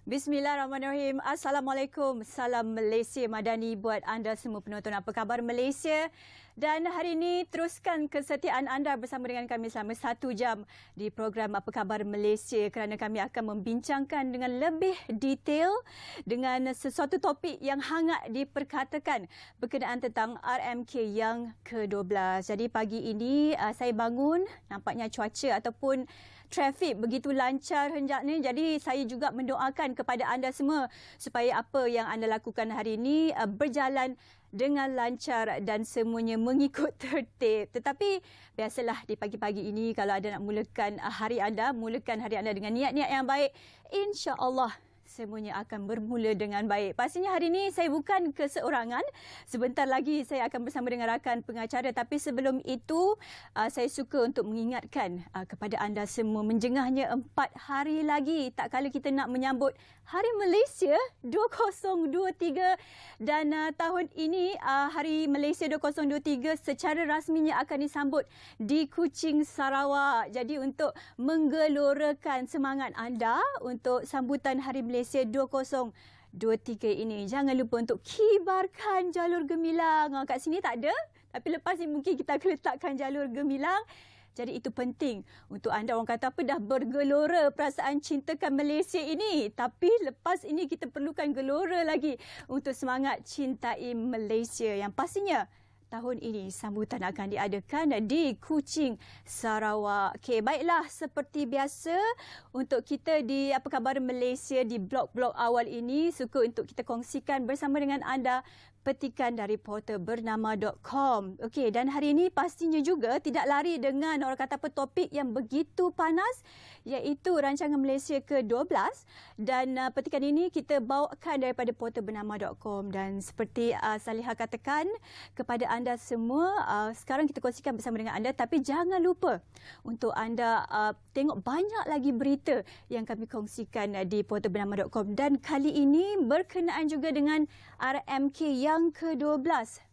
Bismillahirrahmanirrahim. Assalamualaikum. Salam Malaysia Madani buat anda semua penonton. Apa khabar Malaysia? Dan hari ini teruskan kesetiaan anda bersama dengan kami selama 1 jam di program Apa Khabar Malaysia, kerana kami akan membincangkan dengan lebih detail dengan sesuatu topik yang hangat diperkatakan berkenaan tentang RMK yang ke-12. Jadi pagi ini saya bangun, nampaknya cuaca ataupun trafik begitu lancar hendaknya. Jadi saya juga mendoakan kepada anda semua supaya apa yang anda lakukan hari ini berjalan dengan lancar dan semuanya mengikut tertib. Tetapi biasalah di pagi-pagi ini kalau anda nak mulakan hari anda dengan niat-niat yang baik, insya-Allah semuanya akan bermula dengan baik. Pastinya hari ini saya bukan keseorangan. Sebentar lagi saya akan bersama dengan rakan pengacara. Tapi sebelum itu, saya suka untuk mengingatkan kepada anda semua, menjengahnya 4 hari lagi tak kala kita nak menyambut Hari Malaysia 2023. Dan tahun ini, Hari Malaysia 2023 secara rasminya akan disambut di Kuching, Sarawak. Jadi untuk menggelorakan semangat anda untuk sambutan Hari Malaysia 2023 ini, jangan lupa untuk kibarkan jalur gemilang. Kat sini tak ada, tapi lepas ni mungkin kita akan letakkan jalur gemilang. Jadi itu penting untuk anda, orang kata apa, dah bergelora perasaan cintakan Malaysia ini. Tapi lepas ini kita perlukan gelora lagi untuk semangat cintai Malaysia, yang pastinya tahun ini sambutan akan diadakan di Kuching, Sarawak. Okey, baiklah, seperti biasa untuk kita di Apa Khabar Malaysia di blog-blog awal ini, suka untuk kita kongsikan bersama dengan anda petikan dari portal bernama.com. Okey, dan hari ini pastinya juga tidak lari dengan orang kata apa topik yang begitu panas, iaitu rancangan Malaysia ke-12. Dan petikan ini kita bawakan daripada portal bernama.com. Dan seperti Salihah katakan kepada anda semua, sekarang kita kongsikan bersama dengan anda, tapi jangan lupa untuk anda tengok banyak lagi berita yang kami kongsikan di portal bernama.com. Dan kali ini berkenaan juga dengan RMK yang ke-12,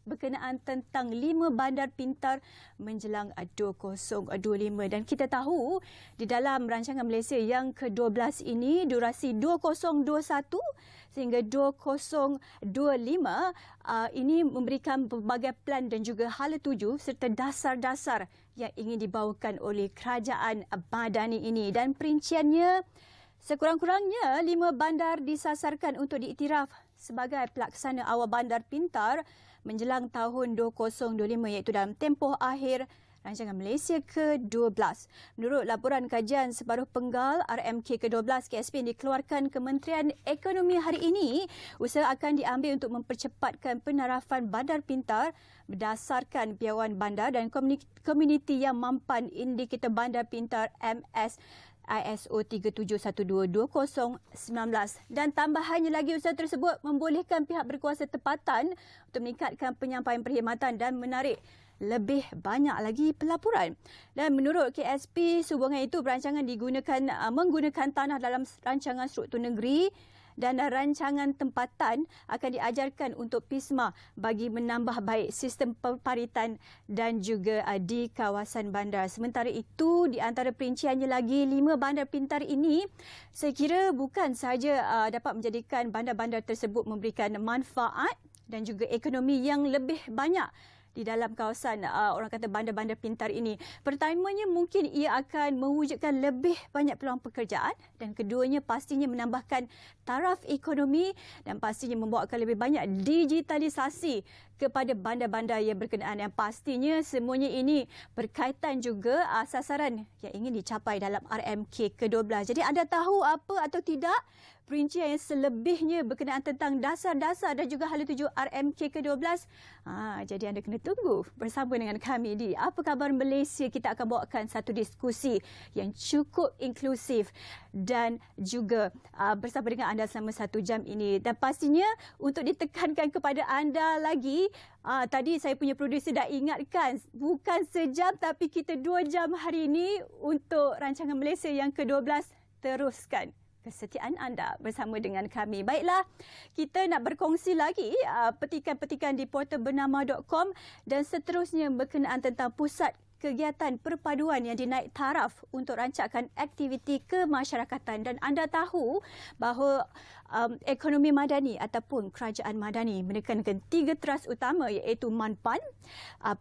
berkenaan tentang 5 bandar pintar menjelang 2025. Dan kita tahu di dalam rancangan Malaysia yang ke-12 ini, durasi 2021 sehingga 2025 ini memberikan pelbagai plan dan juga hala tuju serta dasar-dasar yang ingin dibawakan oleh kerajaan Madani ini. Dan perinciannya, sekurang-kurangnya 5 bandar disasarkan untuk diiktiraf sebagai pelaksana awal bandar pintar menjelang tahun 2025, iaitu dalam tempoh akhir rancangan Malaysia ke-12. Menurut laporan kajian separuh penggal RMK ke-12 KSP yang dikeluarkan Kementerian Ekonomi hari ini, usaha akan diambil untuk mempercepatkan penarafan bandar pintar berdasarkan piawaian bandar dan komuniti yang mampan indikator bandar pintar MS ISO 3712-2019. Dan tambahannya lagi, usaha tersebut membolehkan pihak berkuasa tempatan untuk meningkatkan penyampaian perkhidmatan dan menarik lebih banyak lagi pelaporan. Dan menurut KSP, sehubungan itu perancangan menggunakan tanah dalam rancangan struktur negeri dan rancangan tempatan akan diajarkan untuk PISMA bagi menambah baik sistem pemaritan dan juga di kawasan bandar. Sementara itu, di antara perinciannya lagi, 5 bandar pintar ini saya kira bukan sahaja dapat menjadikan bandar-bandar tersebut memberikan manfaat dan juga ekonomi yang lebih banyak di dalam kawasan orang kata bandar-bandar pintar ini. Pertamanya mungkin ia akan mewujudkan lebih banyak peluang pekerjaan, dan keduanya pastinya menambahkan taraf ekonomi dan pastinya membawakan lebih banyak digitalisasi kepada bandar-bandar yang berkenaan, yang pastinya semuanya ini berkaitan juga sasaran yang ingin dicapai dalam RMK ke-12. Jadi anda tahu apa atau tidak perincian yang selebihnya berkenaan tentang dasar-dasar dan juga hala tuju RMK ke-12? Jadi anda kena tunggu bersama dengan kami di Apa Khabar Malaysia. Kita akan bawakan satu diskusi yang cukup inklusif dan juga bersama dengan anda selama 1 jam ini. Dan pastinya untuk ditekankan kepada anda lagi, tadi saya punya producer dah ingatkan, bukan sejam tapi kita 2 jam hari ini untuk rancangan Malaysia yang ke-12. Teruskan kesetiaan anda bersama dengan kami. Baiklah, kita nak berkongsi lagi petikan-petikan di portal bernama.com dan seterusnya berkenaan tentang Pusat kegiatan perpaduan yang dinaik taraf untuk rancangan aktiviti kemasyarakatan. Dan anda tahu bahawa ekonomi madani ataupun kerajaan madani menekankan 3 teras utama iaitu manpan,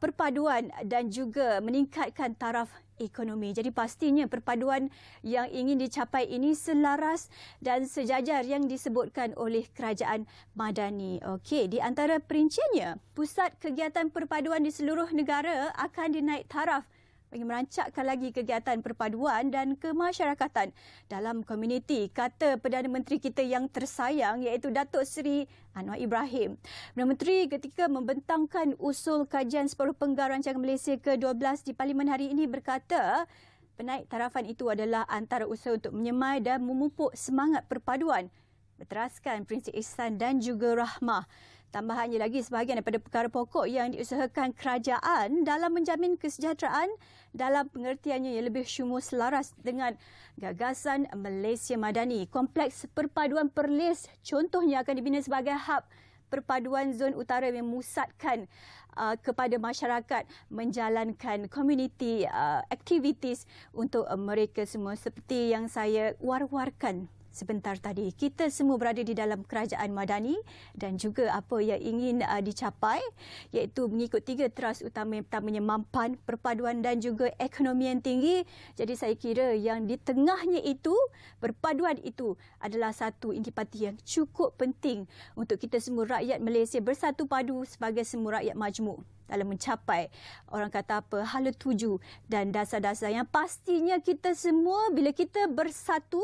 perpaduan dan juga meningkatkan taraf ekonomi. Jadi pastinya perpaduan yang ingin dicapai ini selaras dan sejajar yang disebutkan oleh kerajaan madani. Okey, di antara perinciannya, pusat kegiatan perpaduan di seluruh negara akan dinaik taraf bagi merancangkan lagi kegiatan perpaduan dan kemasyarakatan dalam komuniti, kata Perdana Menteri kita yang tersayang iaitu Datuk Seri Anwar Ibrahim. Perdana Menteri ketika membentangkan usul kajian separuh penggal rancangan Malaysia ke-12 di Parlimen hari ini berkata, penaik tarafan itu adalah antara usaha untuk menyemai dan memupuk semangat perpaduan, berteraskan prinsip ihsan dan juga rahmah. Tambahannya lagi, sebahagian daripada perkara pokok yang diusahakan kerajaan dalam menjamin kesejahteraan dalam pengertiannya yang lebih syumul selaras dengan gagasan Malaysia Madani. Kompleks perpaduan Perlis contohnya akan dibina sebagai hub perpaduan zon utara yang memusatkan kepada masyarakat menjalankan community activities untuk mereka semua seperti yang saya war-warkan sebentar tadi. Kita semua berada di dalam kerajaan madani dan juga apa yang ingin dicapai iaitu mengikut 3 teras utama, yang pertamanya mampan, perpaduan dan juga ekonomi yang tinggi. Jadi saya kira yang di tengahnya itu, perpaduan itu adalah satu intipati yang cukup penting untuk kita semua rakyat Malaysia bersatu padu sebagai semua rakyat majmuk dalam mencapai orang kata apa, hala tuju dan dasar-dasar yang pastinya kita semua bila kita bersatu,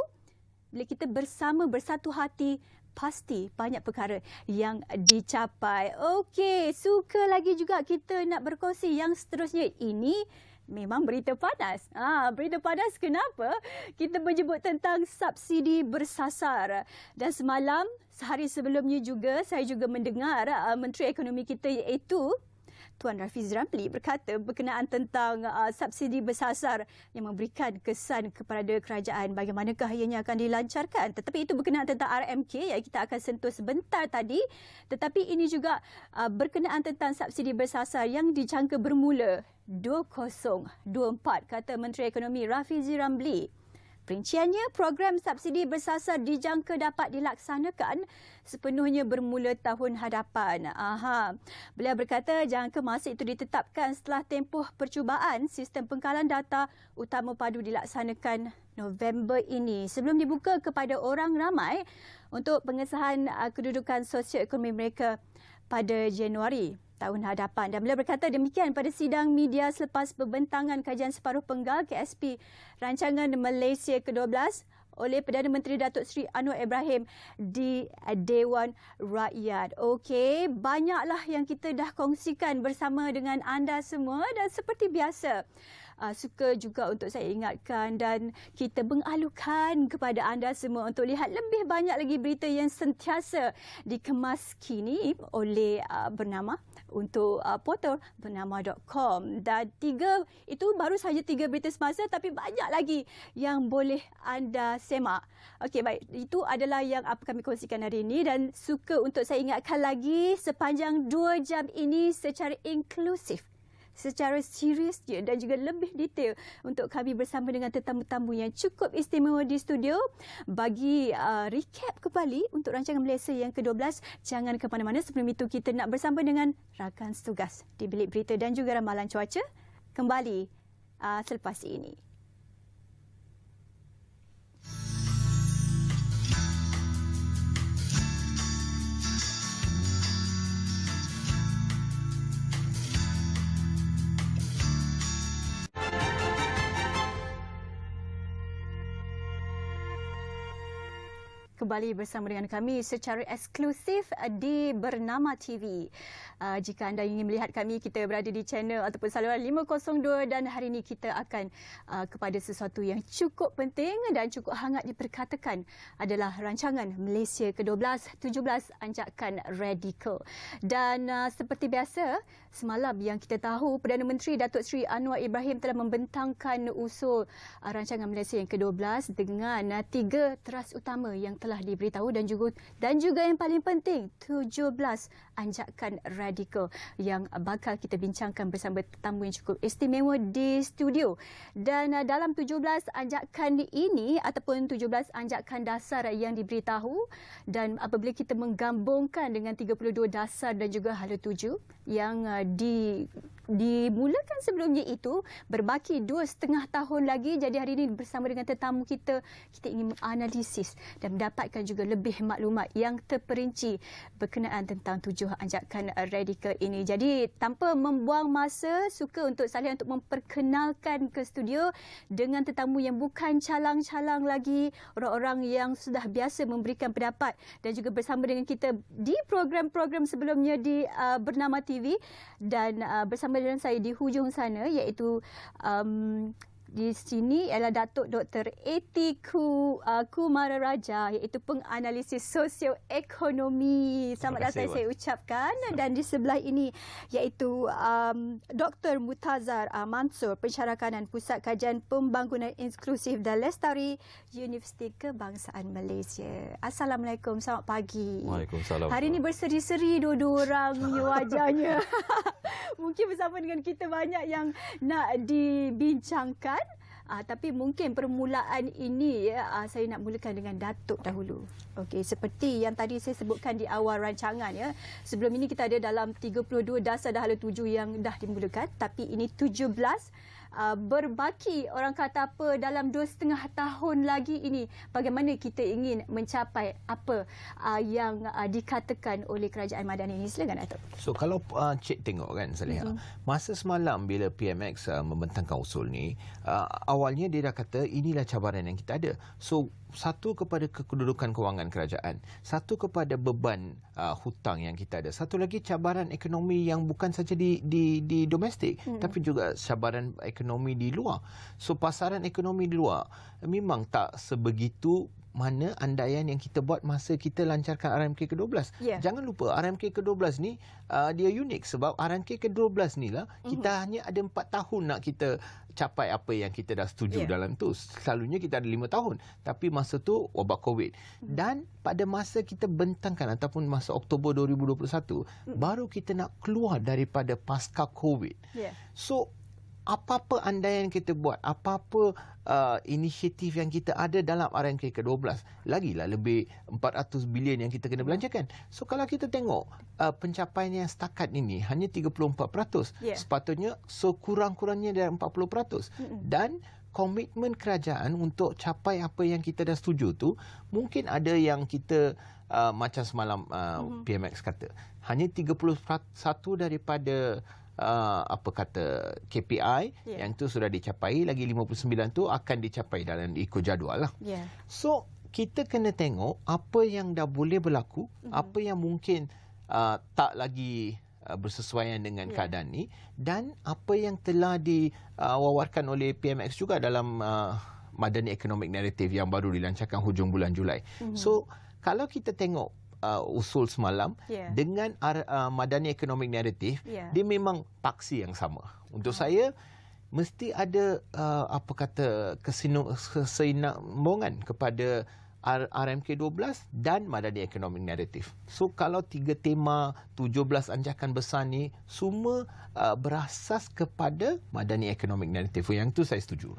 bila kita bersama, bersatu hati, pasti banyak perkara yang dicapai. Okey, suka lagi juga kita nak berkongsi yang seterusnya. Ini memang berita panas. Berita panas kenapa? Kita menyebut tentang subsidi bersasar. Dan semalam, sehari sebelumnya juga, saya juga mendengar Menteri Ekonomi kita iaitu Tuan Rafiz Ramli berkata berkenaan tentang subsidi bersasar yang memberikan kesan kepada kerajaan bagaimanakah ianya akan dilancarkan. Tetapi itu berkenaan tentang RMK yang kita akan sentuh sebentar tadi. Tetapi ini juga berkenaan tentang subsidi bersasar yang dijangka bermula 2024, kata Menteri Ekonomi Rafiz Ramli. Perinciannya, program subsidi bersasar dijangka dapat dilaksanakan sepenuhnya bermula tahun hadapan. Beliau berkata jangka masa itu ditetapkan setelah tempoh percubaan sistem pengkalan data utama padu dilaksanakan November ini sebelum dibuka kepada orang ramai untuk pengesahan kedudukan sosio-ekonomi mereka pada Januari tahun hadapan. Dan beliau berkata demikian pada sidang media selepas pembentangan kajian separuh penggal KSP Rancangan Malaysia ke-12 oleh Perdana Menteri Datuk Seri Anwar Ibrahim di Dewan Rakyat. Okey, banyaklah yang kita dah kongsikan bersama dengan anda semua dan seperti biasa, suka juga untuk saya ingatkan dan kita mengalukan kepada anda semua untuk lihat lebih banyak lagi berita yang sentiasa dikemas kini oleh bernama untuk portal bernama.com. Dan itu baru saja 3 berita semasa, tapi banyak lagi yang boleh anda semak. Okey, baik. Itu adalah yang apa kami kongsikan hari ini dan suka untuk saya ingatkan lagi sepanjang 2 jam ini secara inklusif, secara serius dan juga lebih detail untuk kami bersama dengan tetamu-tamu yang cukup istimewa di studio bagi recap kembali untuk rancangan Malaysia yang ke-12. Jangan ke mana-mana, sebelum itu kita nak bersama dengan rakan setugas di Bilik Berita dan juga ramalan cuaca kembali selepas ini. Kembali bersama dengan kami secara eksklusif di Bernama TV. Jika anda ingin melihat kami, kita berada di channel ataupun saluran 502 dan hari ini kita akan kepada sesuatu yang cukup penting dan cukup hangat diperkatakan adalah rancangan Malaysia ke-12, 17 anjakan radikal. Dan seperti biasa, semalam yang kita tahu Perdana Menteri Datuk Seri Anwar Ibrahim telah membentangkan usul rancangan Malaysia yang ke-12 dengan 3 teras utama yang telah telah diberitahu dan juga yang paling penting 17 anjakan radikal yang bakal kita bincangkan bersama tetamu yang cukup istimewa di studio. Dan dalam 17 anjakan ini ataupun 17 anjakan dasar yang diberitahu, dan apabila kita menggabungkan dengan 32 dasar dan juga hala 7 yang dimulakan sebelumnya itu, berbaki 2,5 tahun lagi. Jadi hari ini bersama dengan tetamu kita ingin menganalisis dan mendapatkan juga lebih maklumat yang terperinci berkenaan tentang 7 anjakan radikal ini. Jadi tanpa membuang masa, suka untuk saya untuk memperkenalkan ke studio dengan tetamu yang bukan calang-calang lagi, orang-orang yang sudah biasa memberikan pendapat dan juga bersama dengan kita di program-program sebelumnya di Bernama TV, dan bersama dengan saya di hujung sana iaitu di sini ialah Datuk Dr. A.T. Kumararaja, iaitu penganalisis sosioekonomi. Selamat datang saya ucapkan. Dan di sebelah ini iaitu Dr. Mutazar Mansur, Pensyarakanan Pusat Kajian Pembangunan Inklusif dan Lestari Universiti Kebangsaan Malaysia. Assalamualaikum, selamat pagi. Waalaikumsalam. Hari ini berseri-seri dua-dua orang wajahnya. Mungkin bersama dengan kita banyak yang nak dibincangkan. Tapi mungkin permulaan ini saya nak mulakan dengan Datuk dahulu. Okey, seperti yang tadi saya sebutkan di awal rancangan ya. Sebelum ini kita ada dalam 32 dasar dah hala 7 yang dah dimulakan, tapi ini 17 berbaki, orang kata apa, dalam 2,5 tahun lagi ini bagaimana kita ingin mencapai apa yang dikatakan oleh Kerajaan Madani ini. Silakan Datuk. So kalau Cik tengok kan Saleha, masa semalam bila PMX membentangkan usul ni, awalnya dia dah kata inilah cabaran yang kita ada. So satu kepada kedudukan kewangan kerajaan, satu kepada beban hutang yang kita ada, satu lagi cabaran ekonomi yang bukan saja di domestik tapi juga cabaran ekonomi di luar. So pasaran ekonomi di luar memang tak sebegitu mana andaian yang kita buat masa kita lancarkan RMK ke-12. Jangan lupa RMK ke-12 ni dia unik sebab RMK ke-12 ni lah kita hanya ada 4 tahun nak kita capai apa yang kita dah setuju dalam tu. Selalunya kita ada 5 tahun. Tapi masa tu wabak COVID. Dan pada masa kita bentangkan ataupun masa Oktober 2021 baru kita nak keluar daripada pasca COVID. So apa-apa andaian kita buat, apa-apa inisiatif yang kita ada dalam RMK ke-12, lagilah lebih 400 bilion yang kita kena belanjakan. So kalau kita tengok pencapaian yang setakat ini hanya 34%. Sepatutnya sekurang-kurangnya dari 40%. Dan komitmen kerajaan untuk capai apa yang kita dah setuju tu, mungkin ada yang kita macam semalam PMX kata, hanya 31 daripada KPI yang tu sudah dicapai, lagi 59 tu akan dicapai dalam ikut jadual lah. So kita kena tengok apa yang dah boleh berlaku, apa yang mungkin tak lagi bersesuaian dengan keadaan ni, dan apa yang telah diwawarkan oleh PMX juga dalam Madani Economic Narrative yang baru dilancarkan hujung bulan Julai. So kalau kita tengok usul semalam dengan Madani Economic Narrative, dia memang paksi yang sama. Untuk saya mesti ada kesinambungan kepada RMK 12 dan Madani Economic Narrative. So kalau 3 tema 17 anjakan besar ni semua berasas kepada Madani Economic Narrative. Yang tu saya setuju.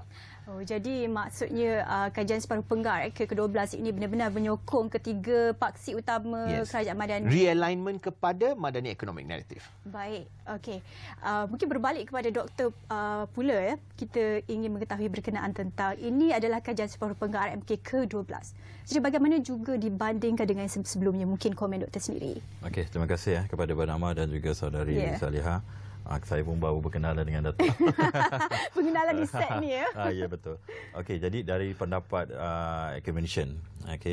Jadi maksudnya kajian separuh penggar ke-12 ini benar-benar menyokong ketiga paksi utama Kerajaan Madani. Realignment kepada Madani Economic Narrative. Baik, okey. Mungkin berbalik kepada Doktor pula ya. Kita ingin mengetahui berkenaan tentang ini adalah kajian separuh penggar RMK ke-12. Jadi bagaimana juga dibandingkan dengan sebelumnya? Mungkin komen Doktor sendiri. Okey, terima kasih kepada Bernama dan juga saudari Saleha. Saya pun baru berkenalan dengan Datuk. Pengenalan di set ni ya. Ya, betul. Okey, jadi dari pendapat Commission,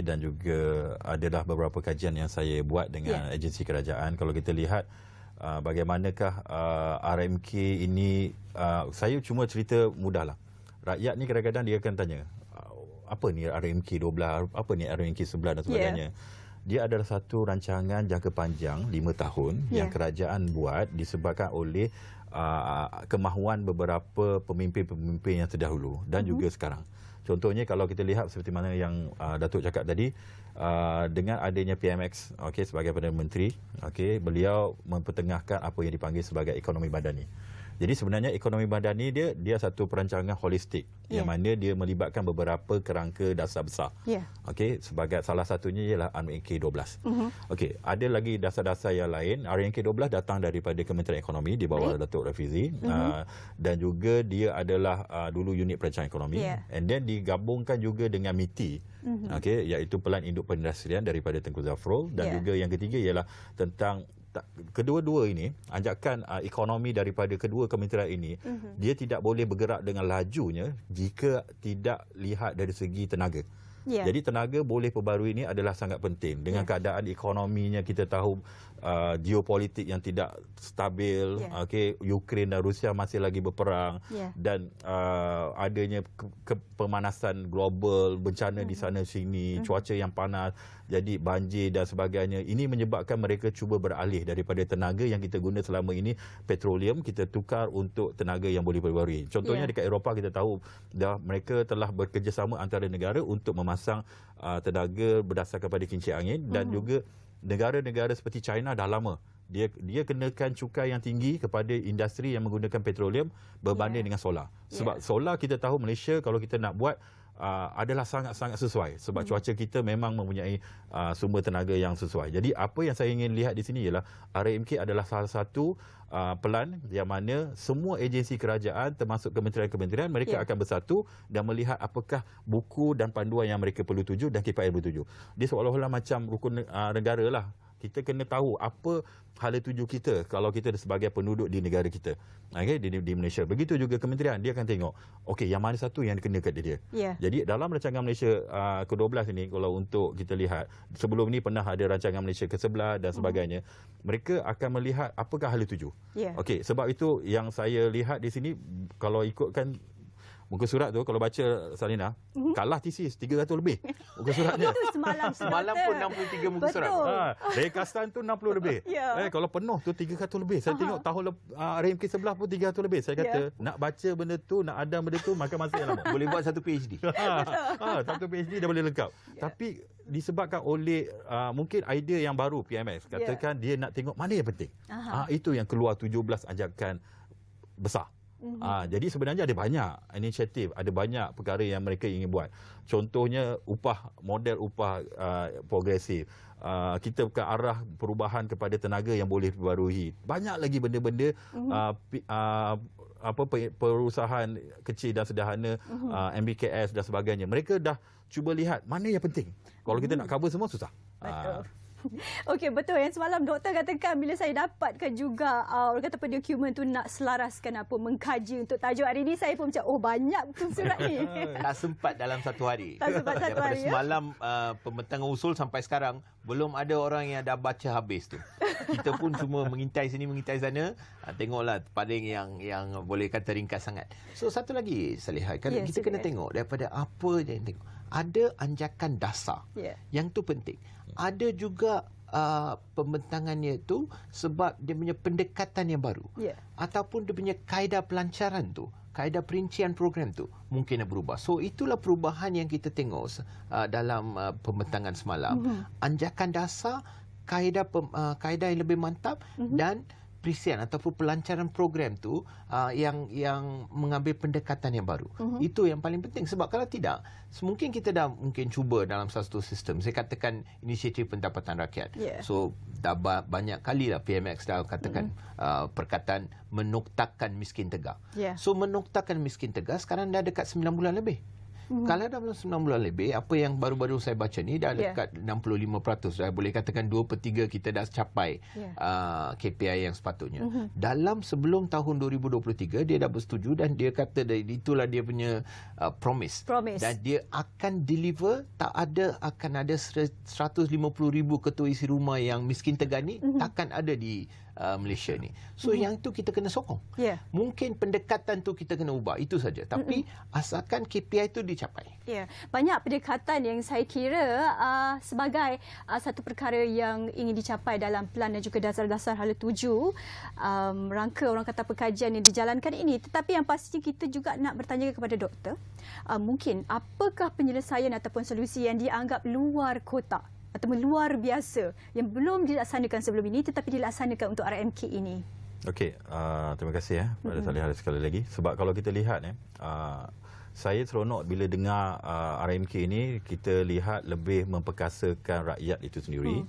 dan juga adalah beberapa kajian yang saya buat dengan agensi kerajaan. Kalau kita lihat bagaimanakah RMK ini, saya cuma cerita mudahlah. Rakyat ni kadang-kadang dia akan tanya, apa ni RMK 12, apa ni RMK 11 dan sebagainya. Dia adalah satu rancangan jangka panjang 5 tahun yang kerajaan buat disebabkan oleh kemahuan beberapa pemimpin-pemimpin yang terdahulu dan juga sekarang. Contohnya kalau kita lihat seperti mana yang Datuk cakap tadi, dengan adanya PMX sebagai Perdana Menteri, beliau mempertengahkan apa yang dipanggil sebagai ekonomi madani. Jadi sebenarnya ekonomi madani dia satu perancangan holistik yang mana dia melibatkan beberapa kerangka dasar besar. Sebagai salah satunya ialah RMK 12. Ada lagi dasar-dasar yang lain. RMK 12 datang daripada Kementerian Ekonomi di bawah Datuk Rafizi, dan juga dia adalah dulu unit perancangan ekonomi, and then digabungkan juga dengan MITI, iaitu Pelan Induk Perindustrian daripada Tengku Zafrul, dan juga yang ketiga ialah tentang kedua-dua ini, anjakan ekonomi daripada kedua kementerian ini, dia tidak boleh bergerak dengan lajunya jika tidak lihat dari segi tenaga. Jadi tenaga boleh perbarui ini adalah sangat penting. Dengan keadaan ekonominya, kita tahu geopolitik yang tidak stabil, Ukraine dan Rusia masih lagi berperang, dan adanya pemanasan global, bencana di sana sini, cuaca yang panas, jadi banjir dan sebagainya. Ini menyebabkan mereka cuba beralih daripada tenaga yang kita guna selama ini, petroleum, kita tukar untuk tenaga yang boleh perbarui. Contohnya dekat Eropah kita tahu mereka telah bekerjasama antara negara untuk memasang tenaga berdasarkan pada kincir angin, dan juga negara-negara seperti China dah lama dia kenakan cukai yang tinggi kepada industri yang menggunakan petroleum berbanding dengan solar. Sebab solar kita tahu Malaysia kalau kita nak buat adalah sangat-sangat sesuai sebab cuaca kita memang mempunyai sumber tenaga yang sesuai. Jadi apa yang saya ingin lihat di sini ialah RMK adalah salah satu pelan yang mana semua agensi kerajaan termasuk kementerian-kementerian mereka akan bersatu dan melihat apakah buku dan panduan yang mereka perlu tuju dan KPI bertuju. Dia seolah-olah macam rukun negara lah. Kita kena tahu apa hala tuju kita kalau kita sebagai penduduk di negara kita, di Malaysia. Begitu juga kementerian, dia akan tengok yang mana satu yang dikenakan kat dia. Jadi dalam rancangan Malaysia ke-12 ini, kalau untuk kita lihat, sebelum ini pernah ada rancangan Malaysia ke-11 dan sebagainya, mereka akan melihat apakah hala tuju. Sebab itu yang saya lihat di sini, kalau ikutkan muka surat tu, kalau baca Salina, kalah tesis 300 lebih muka suratnya. Itu semalam pun 63 muka surat. Dari kastan tu 60 lebih. Kalau penuh tu 300 lebih. Saya tengok tahun RMK sebelah pun 300 lebih. Saya kata nak baca benda tu, nak ada benda tu, makan masa yang lama. Boleh buat satu PhD. Satu PhD dah boleh lengkap. Tapi disebabkan oleh mungkin idea yang baru PMX, katakan dia nak tengok mana yang penting. Itu yang keluar 17 ajakan besar. Jadi sebenarnya ada banyak inisiatif, ada banyak perkara yang mereka ingin buat. Contohnya model upah progresif. Kita ke arah perubahan kepada tenaga yang boleh diperbarui. Banyak lagi benda-benda perusahaan kecil dan sederhana, MBKS dan sebagainya. Mereka dah cuba lihat mana yang penting. Kalau kita nak cover semua susah. Betul. Okey, betul. Yang semalam doktor katakan bila saya dapatkan juga orang kata dokumen tu nak selaraskan mengkaji untuk tajuk hari ni, saya pun macam banyak betul surat ni. Tak sempat dalam satu hari. Tak sempat satu hari. Semalam pembentangan usul sampai sekarang belum ada orang yang dah baca habis tu. Kita pun cuma mengintai sini mengintai sana. Tengoklah paling yang boleh kata ringkas sangat. So satu lagi Salihah, kan kita kena tengok daripada apa yang tengok. Ada anjakan dasar. Yang tu penting. Ada juga pembentangannya itu sebab dia punya pendekatan yang baru. Ataupun dia punya kaedah pelancaran tu, kaedah perincian program tu mungkin dah berubah. So itulah perubahan yang kita tengok dalam pembentangan semalam. Anjakan dasar, kaedah yang lebih mantap, dan perincian ataupun pelancaran program tu yang mengambil pendekatan yang baru. Itu yang paling penting. Sebab kalau tidak, mungkin kita dah cuba dalam satu sistem. Saya katakan inisiatif pendapatan rakyat. So dah banyak kali lah PMX dah katakan perkataan menoktakan miskin tegak. So menoktakan miskin tegak sekarang dah dekat 9 bulan lebih. Kalau dalam 9 bulan lebih, apa yang baru-baru saya baca ni dah dekat 65%. Saya boleh katakan 2/3 kita dah capai KPI yang sepatutnya. Dalam sebelum tahun 2023, dia dah bersetuju dan dia kata itulah dia punya promise. Dan dia akan deliver, akan ada 150,000 ketua isi rumah yang miskin tegak ni, takkan ada di Malaysia ni. So yang tu kita kena sokong. Ya. Mungkin pendekatan tu kita kena ubah, itu saja. Tapi asalkan KPI tu dicapai. Ya, banyak pendekatan yang saya kira sebagai satu perkara yang ingin dicapai dalam pelan dan juga dasar-dasar hala tuju rangka orang kata perkajian yang dijalankan ini. Tetapi yang pastinya kita juga nak bertanya kepada doktor, mungkin apakah penyelesaian ataupun solusi yang dianggap luar kotak atau luar biasa yang belum dilaksanakan sebelum ini tetapi dilaksanakan untuk RMK ini? Okey, terima kasih pada Salihah sekali lagi. Sebab kalau kita lihat saya seronok bila dengar RMK ini, kita lihat lebih memperkasakan rakyat itu sendiri.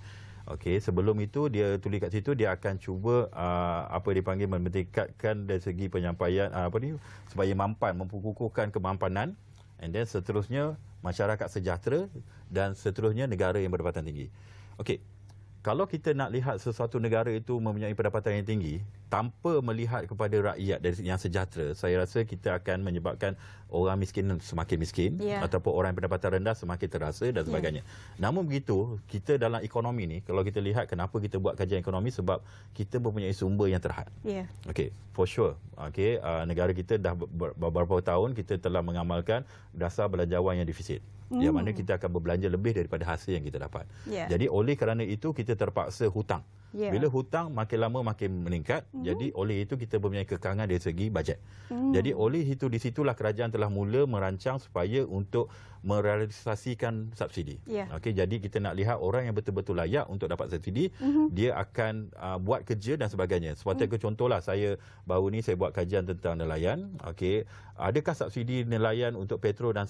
Okey, sebelum itu dia tulis kat situ dia akan cuba apa dipanggil meningkatkan dari segi penyampaian supaya mampan, memperkukuhkan kemampanan, and then seterusnya masyarakat sejahtera dan seterusnya negara yang berpendapatan tinggi. Okey. Kalau kita nak lihat sesuatu negara itu mempunyai pendapatan yang tinggi tanpa melihat kepada rakyat yang sejahtera, saya rasa kita akan menyebabkan orang miskin semakin miskin ataupun orang yang pendapatan rendah semakin terasa dan sebagainya. Namun begitu, kita dalam ekonomi ni, kalau kita lihat kenapa kita buat kajian ekonomi, sebab kita mempunyai sumber yang terhad. Okey, for sure. Okey, negara kita dah beberapa tahun kita telah mengamalkan dasar belanjawan yang defisit. Yang mana kita akan berbelanja lebih daripada hasil yang kita dapat. Jadi oleh kerana itu kita terpaksa hutang. Bila hutang makin lama makin meningkat, jadi oleh itu kita mempunyai kekangan dari segi bajet. Jadi oleh itu di situlah kerajaan telah mula merancang supaya untuk merealisasikan subsidi. Okey, jadi kita nak lihat orang yang betul-betul layak untuk dapat subsidi, dia akan buat kerja dan sebagainya. Seperti contohlah saya baru ni saya buat kajian tentang nelayan. Okey, adakah subsidi nelayan untuk petrol dan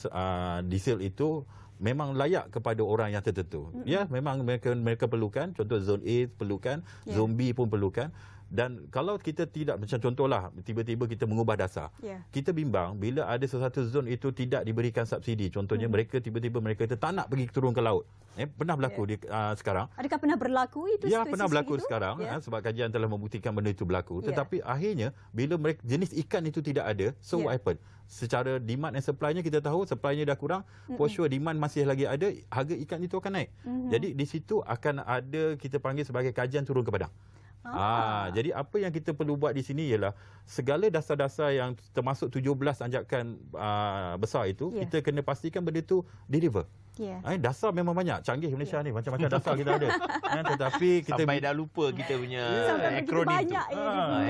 diesel itu memang layak kepada orang yang tertentu? Ya, memang mereka perlukan. Contoh zon A perlukan, zon B pun perlukan. Dan kalau kita tidak, macam contohlah tiba-tiba kita mengubah dasar, kita bimbang bila ada sesuatu zon itu tidak diberikan subsidi. Contohnya mereka tiba-tiba mereka tak nak pergi turun ke laut. Pernah berlaku sekarang. Adakah pernah berlaku itu? Ya, pernah berlaku itu? Sekarang sebab kajian telah membuktikan benda itu berlaku. Tetapi akhirnya bila mereka, jenis ikan itu tidak ada, so what happen? Secara demand and supply-nya kita tahu, supply-nya dah kurang, for sure demand masih lagi ada, harga ikan itu akan naik. Jadi di situ akan ada kita panggil sebagai kajian turun ke padang. Jadi apa yang kita perlu buat di sini ialah segala dasar-dasar yang termasuk 17 anjakan besar itu, kita kena pastikan benda itu deliver. Dasar memang banyak. Canggih Malaysia ni, macam-macam dasar kita ada. Tetapi kita sampai dah lupa kita punya akronim tu.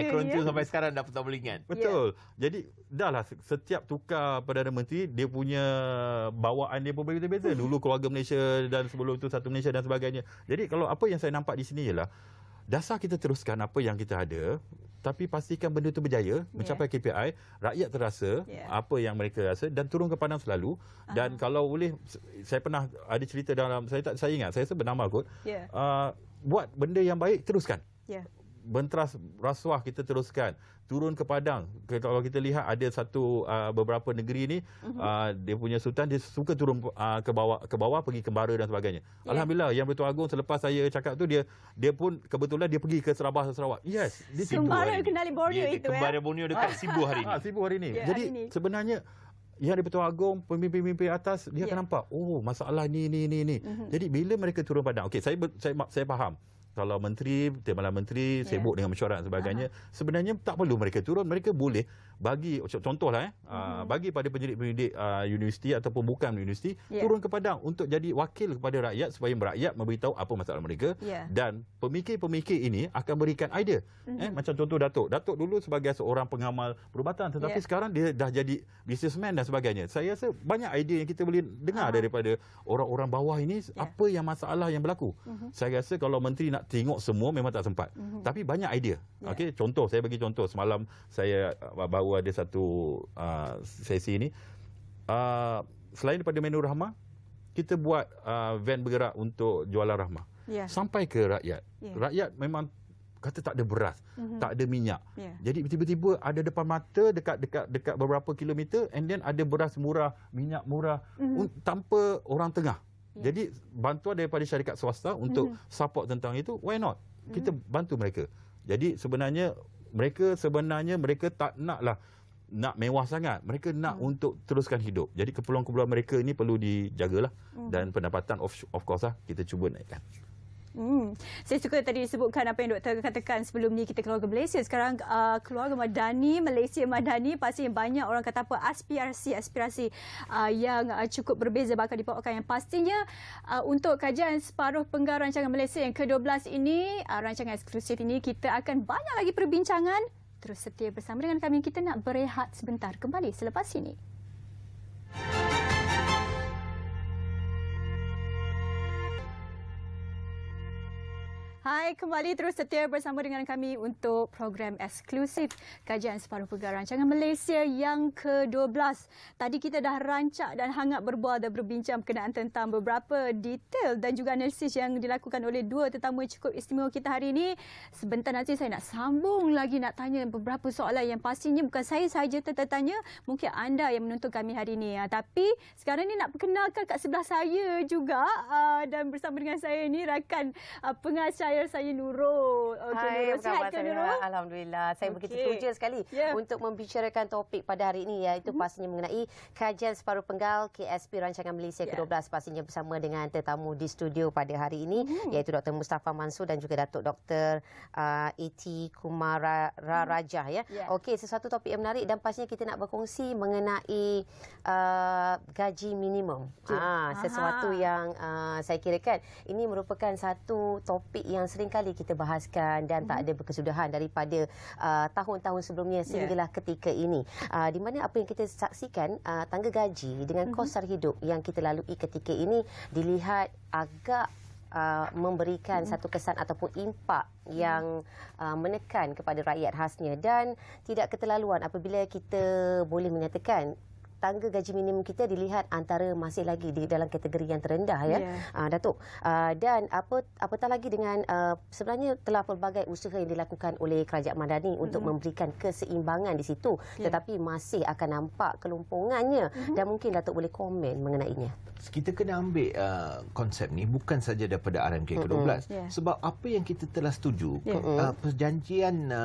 Akronim tu sampai sekarang dah tak boleh ingat. Betul. Jadi dahlah setiap tukar Perdana Menteri dia punya bawaan dia pun berbeza-beza. Dulu keluarga Malaysia dan sebelum itu satu Malaysia dan sebagainya. Jadi kalau apa yang saya nampak di sini ialah dasar kita teruskan apa yang kita ada, tapi pastikan benda itu berjaya, mencapai KPI, rakyat terasa apa yang mereka rasa dan turun ke padang selalu. Dan kalau boleh, saya pernah ada cerita dalam, saya ingat, saya rasa bernama kot, buat benda yang baik, teruskan. Benteras rasuah kita teruskan, turun ke padang. Kalau kita lihat ada satu beberapa negeri ni, dia punya sultan dia suka turun ke bawah pergi Kembara dan sebagainya. Alhamdulillah, yang Bertuan Agong selepas saya cakap tu dia pun kebetulan dia pergi ke Sarawak. Yes, di Kembara kenali Borneo itu. Kembara Borneo dekat Sibu hari ni. Sibu hari ni. Jadi sebenarnya yang di Bertuan Agong, pemimpin-pemimpin atas dia akan nampak, oh masalah ni. Jadi bila mereka turun padang, okey, saya faham. Kalau menteri, timbalan menteri sibuk dengan mesyuarat dan sebagainya, sebenarnya tak perlu mereka turun. Mereka boleh bagi, contohlah bagi pada pendidik-pendidik universiti ataupun bukan universiti, turun ke padang untuk jadi wakil kepada rakyat supaya rakyat memberitahu apa masalah mereka. Dan pemikir-pemikir ini akan berikan idea. Macam contoh Datuk dulu sebagai seorang pengamal perubatan, tetapi sekarang dia dah jadi businessman dan sebagainya. Saya rasa banyak idea yang kita boleh dengar daripada orang-orang bawah ini, apa yang masalah yang berlaku. Saya rasa kalau menteri nak tengok semua memang tak sempat. Tapi banyak idea. Okey, contoh, saya bagi contoh. Semalam saya baru ada satu sesi ini. Selain daripada menu rahmah, kita buat van bergerak untuk jualan rahmah. Sampai ke rakyat. Rakyat memang kata tak ada beras, tak ada minyak. Jadi tiba-tiba ada depan mata dekat beberapa kilometer, and then ada beras murah, minyak murah tanpa orang tengah. Jadi bantuan daripada syarikat swasta untuk support tentang itu, why not? Kita bantu mereka. Jadi sebenarnya mereka tak naklah nak mewah sangat. Mereka nak untuk teruskan hidup. Jadi keperluan-keperluan mereka ini perlu dijagalah. Dan pendapatan of course lah kita cuba naikkan. Saya suka tadi disebutkan apa yang doktor katakan sebelum ni, kita keluarga Malaysia. Sekarang keluarga Madani, Malaysia Madani, pasti banyak orang kata apa, aspirasi yang cukup berbeza bakal dibawakan. Yang pastinya untuk kajian separuh penggal rancangan Malaysia yang ke-12 ini, rancangan eksklusif ini, kita akan banyak lagi perbincangan. Terus setia bersama dengan kami. Kita nak berehat sebentar, kembali selepas ini. Hai, kembali terus setia bersama dengan kami untuk program eksklusif kajian separuh penggal rancangan Malaysia yang ke-12. Tadi kita dah rancak dan hangat berbual dan berbincang berkenaan tentang beberapa detail dan juga analisis yang dilakukan oleh dua tetamu yang cukup istimewa kita hari ini. Sebentar nanti saya nak sambung lagi, nak tanya beberapa soalan yang pastinya bukan saya sahaja tertanya, mungkin anda yang menonton kami hari ini. Tapi sekarang ni nak perkenalkan kat sebelah saya juga dan bersama dengan saya ni rakan pengacara saya, Nurul. Hai, Nurul. Sihat ke, Nurul? Alhamdulillah. Saya begitu teruja sekali untuk membicarakan topik pada hari ini, iaitu pastinya mengenai kajian separuh penggal KSP Rancangan Malaysia ke-12, pastinya bersama dengan tetamu di studio pada hari ini, iaitu Dr. Mustafa Mansur dan juga Datuk Dr. A.T. Kumararaja. Okey, sesuatu topik yang menarik dan pastinya kita nak berkongsi mengenai gaji minimum. Sesuatu yang saya kirakan ini merupakan satu topik yang seringkali kita bahaskan dan tak ada berkesudahan daripada tahun-tahun sebelumnya sehinggalah ketika ini. Di mana apa yang kita saksikan, tangga gaji dengan kos sara hidup yang kita lalui ketika ini dilihat agak memberikan satu kesan ataupun impak yang menekan kepada rakyat khasnya, dan tidak keterlaluan apabila kita boleh menyatakan tangga gaji minimum kita dilihat antara masih lagi di dalam kategori yang terendah, Datuk. Dan apatah lagi dengan sebenarnya telah pelbagai usaha yang dilakukan oleh Kerajaan Madani untuk memberikan keseimbangan di situ, tetapi masih akan nampak kelumpungannya dan mungkin Datuk boleh komen mengenainya. Kita kena ambil konsep ni bukan saja daripada RMK ke-12, sebab apa yang kita telah setuju, perjanjian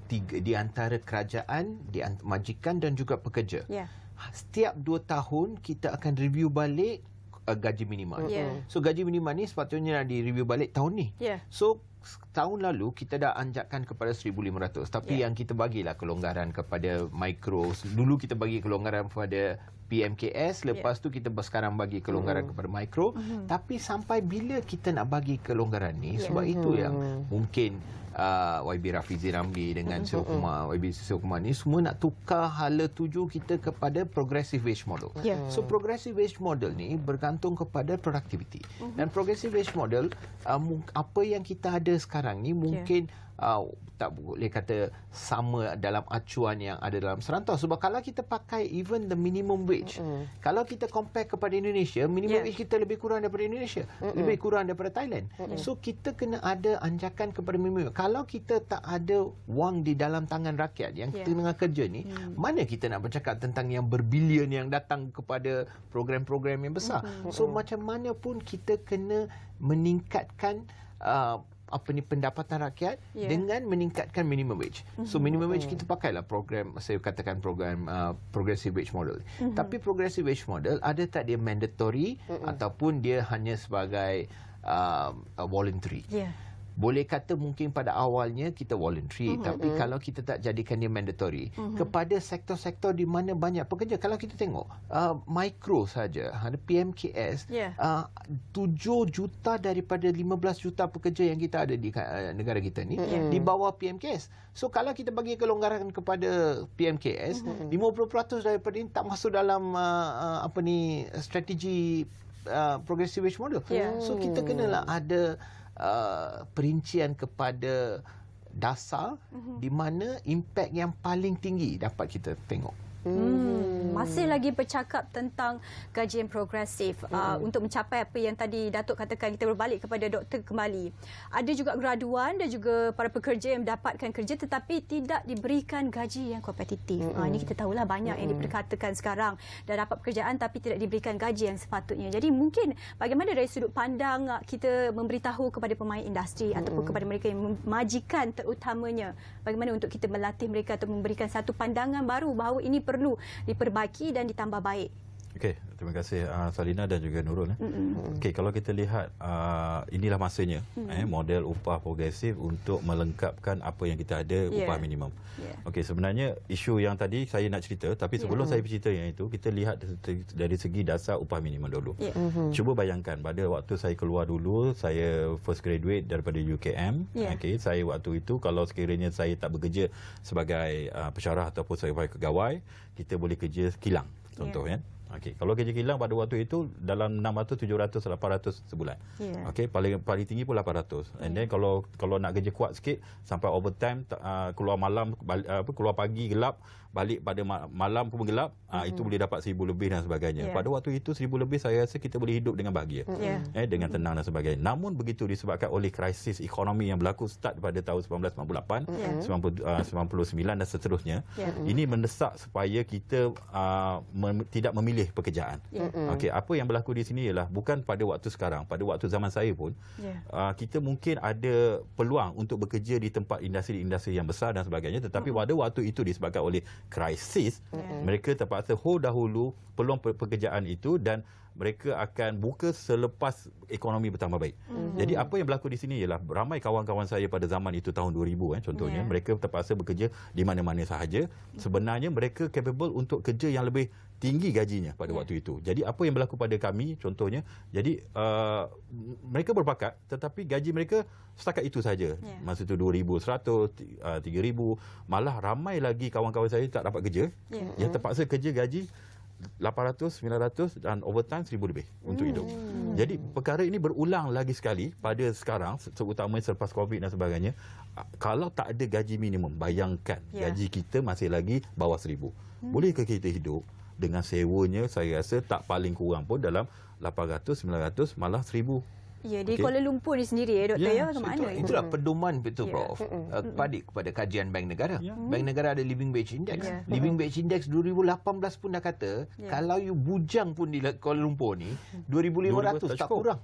di antara kerajaan, di majikan dan juga pekerja. Setiap 2 tahun kita akan review balik gaji minimum. So gaji minimum ni sepatutnya nak di-review balik tahun ni. So tahun lalu kita dah anjakkan kepada 1,500, tapi yang kita bagilah kelonggaran kepada mikro. Dulu kita bagi kelonggaran kepada PMKS, lepas tu kita sekarang bagi kelonggaran kepada mikro. Tapi sampai bila kita nak bagi kelonggaran ni, sebab itu yang mungkin YB Rafizi Ramli dengan YB Syokumar ni semua nak tukar hala tuju kita kepada progressive wage model. So progressive wage model ni bergantung kepada productivity. Dan progressive wage model, apa yang kita ada sekarang ni mungkin tak boleh kata sama dalam acuan yang ada dalam serantau. Sebab kalau kita pakai even the minimum wage, kalau kita compare kepada Indonesia, minimum wage kita lebih kurang daripada Indonesia, lebih kurang daripada Thailand. So kita kena ada anjakan kepada minimum. Kalau kita tak ada wang di dalam tangan rakyat yang tengah kerja ni, mana kita nak bercakap tentang yang berbilion yang datang kepada program-program yang besar. So macam mana pun kita kena meningkatkan pendapatan rakyat dengan meningkatkan minimum wage. So minimum wage kita pakailah program, saya katakan program progressive wage model. Tapi progressive wage model ada tak dia mandatory ataupun dia hanya sebagai voluntary. Boleh kata mungkin pada awalnya kita voluntary, tapi kalau kita tak jadikan dia mandatory kepada sektor-sektor di mana banyak pekerja. Kalau kita tengok mikro saja, ada PMKS, 7 juta daripada 15 juta pekerja yang kita ada di negara kita ni di bawah PMKS. So kalau kita bagi kelonggaran kepada PMKS, 50% daripada ini tak masuk dalam strategi progressive wage model. So kita kenalah ada perincian kepada dasar di mana impak yang paling tinggi dapat kita tengok. Masih lagi bercakap tentang gaji yang progresif untuk mencapai apa yang tadi Datuk katakan. Kita berbalik kepada doktor kembali. Ada juga graduan dan juga para pekerja yang mendapatkan kerja tetapi tidak diberikan gaji yang kompetitif. Ini kita tahulah banyak yang diperkatakan sekarang dah dapat pekerjaan tapi tidak diberikan gaji yang sepatutnya. Jadi mungkin bagaimana dari sudut pandang kita memberitahu kepada pemain industri ataupun kepada mereka yang majikan terutamanya, bagaimana untuk kita melatih mereka atau memberikan satu pandangan baru bahawa ini perlu diperbaiki dan ditambah baik. Okey, terima kasih Salina dan juga Nurul. Okey, kalau kita lihat inilah masanya model upah progresif untuk melengkapkan apa yang kita ada upah minimum. Okey, sebenarnya isu yang tadi saya nak cerita, tapi sebelum saya bercerita yang itu, kita lihat dari segi dasar upah minimum dulu. Cuba bayangkan pada waktu saya keluar dulu, saya first graduate daripada UKM. Okey, saya waktu itu kalau sekiranya saya tak bekerja sebagai pensyarah ataupun sebagai pegawai, kita boleh kerja kilang contoh kan. Okey, kalau kerja kilang pada waktu itu dalam 600, 700, 800 sebulan. Okey, paling tinggi pun 800. And then kalau nak kerja kuat sikit sampai overtime, keluar malam keluar pagi gelap, balik pada malam pun gelap, itu boleh dapat 1,000 lebih dan sebagainya. Pada waktu itu 1,000 lebih saya rasa kita boleh hidup dengan bahagia. Dengan tenang dan sebagainya. Namun begitu disebabkan oleh krisis ekonomi yang berlaku start pada tahun 1998, 99 dan seterusnya, ini mendesak supaya kita tidak memilih pekerjaan. Okey, apa yang berlaku di sini ialah bukan pada waktu sekarang, pada waktu zaman saya pun kita mungkin ada peluang untuk bekerja di tempat industri-industri yang besar dan sebagainya, tetapi pada waktu itu disebabkan oleh krisis, mereka terpaksa hold dahulu peluang pekerjaan itu dan mereka akan buka selepas ekonomi bertambah baik. Jadi apa yang berlaku di sini ialah ramai kawan-kawan saya pada zaman itu tahun 2000 contohnya, mereka terpaksa bekerja di mana-mana sahaja. Sebenarnya mereka capable untuk kerja yang lebih tinggi gajinya pada waktu itu. Jadi apa yang berlaku pada kami contohnya, jadi mereka berbakat tetapi gaji mereka setakat itu saja. Masa itu 2,100, 3,000, malah ramai lagi kawan-kawan saya tak dapat kerja. Yang terpaksa kerja gaji 800, 900 dan overtime 1,000 lebih untuk hidup. Jadi perkara ini berulang lagi sekali pada sekarang, terutamanya selepas COVID dan sebagainya. Kalau tak ada gaji minimum, bayangkan gaji kita masih lagi bawah 1,000. Bolehkah kita hidup dengan sewanya? Saya rasa tak paling kurang pun dalam 800, 900, malah 1,000. Ya, di Kuala Lumpur ni sendiri doktor ke mana? Itulah pedoman betul Prof. Kepada kajian Bank Negara. Bank Negara ada Living Wage Index. Living Wage Index 2018 pun dah kata kalau you bujang pun di Kuala Lumpur ni 2,500 tak kurang.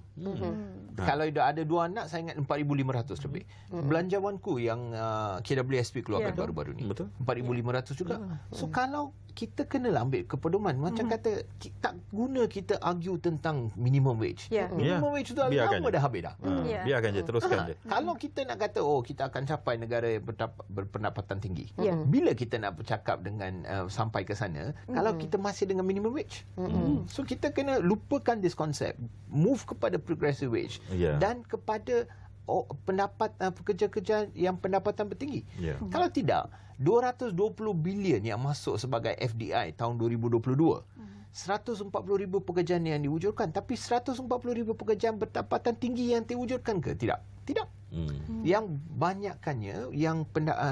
Kalau dah ada 2 anak, saya ingat 4,500 lebih. Belanjawanku yang KWSP keluarkan baru-baru ni 4,500 juga. So kalau kita kenalah ambil kepedoman. Macam kata, tak guna kita argue tentang minimum wage. Minimum wage tu lama dah habis dah. Biarkan je, teruskan je. Kalau kita nak kata, kita akan capai negara yang berpendapatan tinggi. Bila kita nak bercakap dengan sampai ke sana, kalau kita masih dengan minimum wage. So kita kena lupakan this concept. Move kepada progressive wage. Dan kepada pendapat pekerja-kerja yang pendapatan bertinggi. Kalau tidak, 220 bilion yang masuk sebagai FDI tahun 2022. 140,000 pekerjaan yang diwujudkan, tapi 140,000 pekerjaan berpendapatan tinggi yang diwujudkan ke? Tidak. Yang banyakkannya yang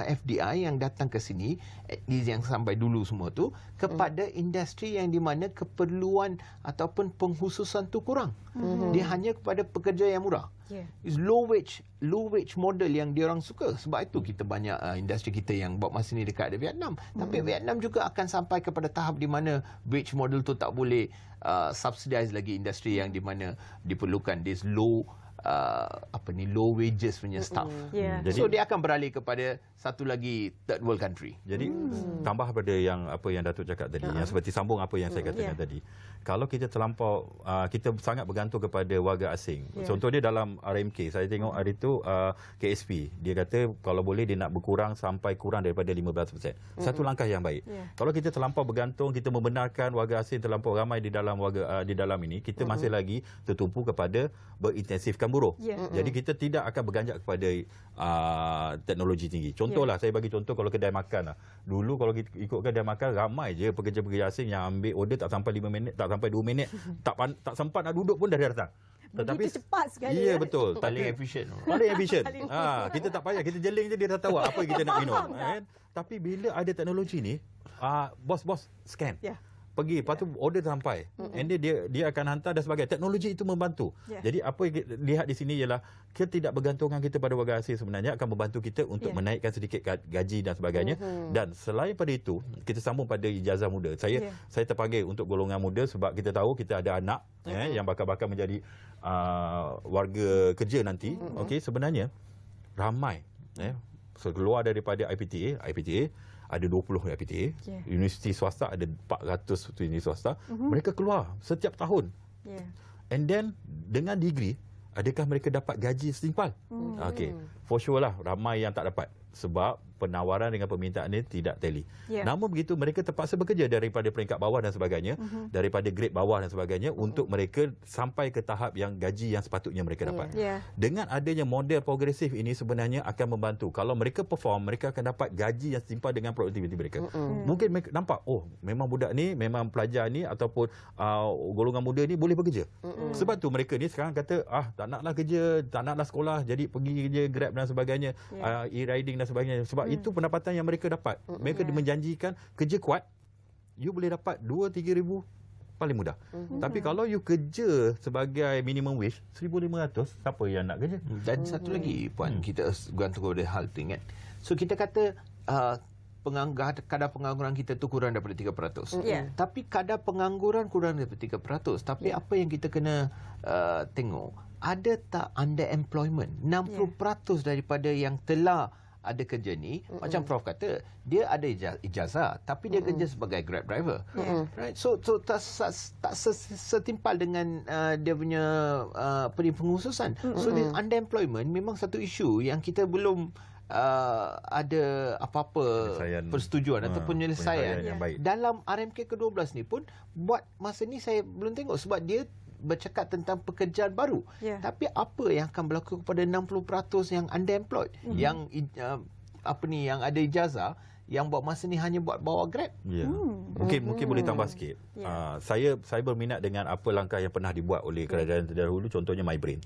FDI yang datang ke sini, yang sampai dulu semua tu, kepada industri yang di mana keperluan ataupun pengkhususan tu kurang. Dia hanya kepada pekerja yang murah. It's low wage model yang diorang suka. Sebab itu kita banyak industri kita yang buat masa ni dekat ada Vietnam. Tapi Vietnam juga akan sampai kepada tahap di mana wage model tu tak boleh subsidize lagi industri yang di mana diperlukan this low wages punya staff. So dia akan beralih kepada satu lagi third world country. Jadi tambah pada yang apa yang Datuk cakap tadi, yang seperti sambung apa yang saya katakan tadi. Kalau kita terlampau kita sangat bergantung kepada warga asing. Contohnya dalam RMK, saya tengok hari itu KSP, dia kata kalau boleh dia nak berkurang sampai kurang daripada 15%. Satu langkah yang baik. Kalau kita terlampau bergantung, kita membenarkan warga asing terlampau ramai di dalam ini, kita masih lagi tertumpu kepada berintensifkan buruh. Jadi kita tidak akan berganjak kepada teknologi tinggi. Contohlah, saya bagi contoh kalau kedai makan lah. Dulu kalau kita ikut kedai makan, ramai je pekerja-pekerja asing yang ambil order tak sampai 5 minit, tak sampai 2 minit, tak sempat nak duduk pun dah datang. Tetapi cepat sekali. Ya, betul. Paling efisien. Kita tak payah, kita jeling je dia dah tahu apa kita nak minum. Tapi bila ada teknologi ni, bos scan. Pergi, lepas tu order sampai. And dia akan hantar dan sebagainya. Teknologi itu membantu. Jadi apa yang kita lihat di sini ialah ketidakbergantungan kita pada warga asing sebenarnya akan membantu kita untuk menaikkan sedikit gaji dan sebagainya. Dan selain pada itu, kita sambung pada ijazah muda. Saya terpanggil untuk golongan muda sebab kita tahu kita ada anak yang bakal menjadi warga kerja nanti. Okey, sebenarnya ramai keluar daripada IPTA ada 20 PTA, universiti swasta ada 400 universiti swasta. Mereka keluar setiap tahun. And then dengan degree, adakah mereka dapat gaji setimpal? Okey, for sure lah ramai yang tak dapat sebab penawaran dengan permintaan ini tidak tally. Namun begitu mereka terpaksa bekerja daripada peringkat bawah dan sebagainya, daripada grade bawah dan sebagainya untuk mereka sampai ke tahap yang gaji yang sepatutnya mereka dapat. Dengan adanya model progresif ini sebenarnya akan membantu. Kalau mereka perform, mereka akan dapat gaji yang setimpal dengan produktiviti mereka. Mungkin mereka nampak, oh memang budak ni, memang pelajar ni ataupun golongan muda ni boleh bekerja. Sebab tu mereka ni sekarang kata, tak naklah kerja, tak naklah sekolah, jadi pergi kerja Grab dan sebagainya, e-riding dan sebagainya. Sebab itu pendapatan yang mereka dapat. Mereka menjanjikan kerja kuat, you boleh dapat 2-3 ribu paling mudah. Tapi kalau you kerja sebagai minimum wage 1,500, siapa yang nak kerja? Dan satu lagi Puan, kita gantung kepada hal tu kan. So kita kata kadar pengangguran kita tu kurang daripada 3%. Tapi kadar pengangguran kurang daripada 3%. Tapi apa yang kita kena tengok, ada tak underemployment? 60% daripada yang telah ada kerja ni, macam Prof kata, dia ada ijazah tapi dia kerja sebagai Grab driver. Right? So tak setimpal dengan dia punya pengkhususan. So underemployment memang satu isu yang kita belum ada apa-apa persetujuan atau penyelesaian. Dalam RMK ke-12 ni pun buat masa ni saya belum tengok sebab dia bercakap tentang pekerjaan baru. Tapi apa yang akan berlaku kepada 60% yang underemployed, yang yang ada ijazah, yang buat masa ni hanya buat bawa Grab? Mungkin boleh tambah sikit. Saya berminat dengan apa langkah yang pernah dibuat oleh kerajaan terdahulu, contohnya MyBrain.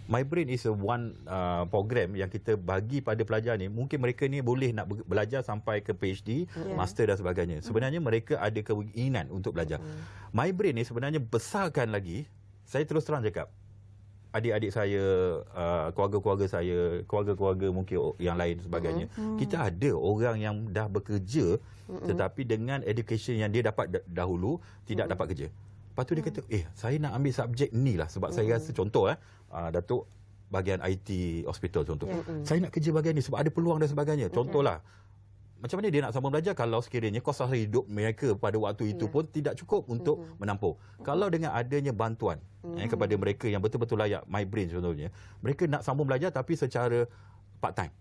MyBrain is one program yang kita bagi pada pelajar ni. Mungkin mereka ni boleh nak belajar sampai ke PhD, master dan sebagainya. Sebenarnya mereka ada keinginan untuk belajar. MyBrain ni sebenarnya besarkan lagi. Saya terus terang cakap, adik-adik saya, keluarga-keluarga saya, keluarga-keluarga mungkin yang lain sebagainya, kita ada orang yang dah bekerja tetapi dengan education yang dia dapat dahulu tidak dapat kerja. Lepas tu dia kata, saya nak ambil subjek ni lah sebab saya rasa, contoh Datuk bahagian IT hospital contoh. Saya nak kerja bahagian ni sebab ada peluang dan sebagainya. Contohlah, macam mana dia nak sambung belajar kalau sekiranya kos hidup mereka pada waktu itu pun tidak cukup untuk menampung. Kalau dengan adanya bantuan kepada mereka yang betul-betul layak, MyBrain contohnya, mereka nak sambung belajar tapi secara part time.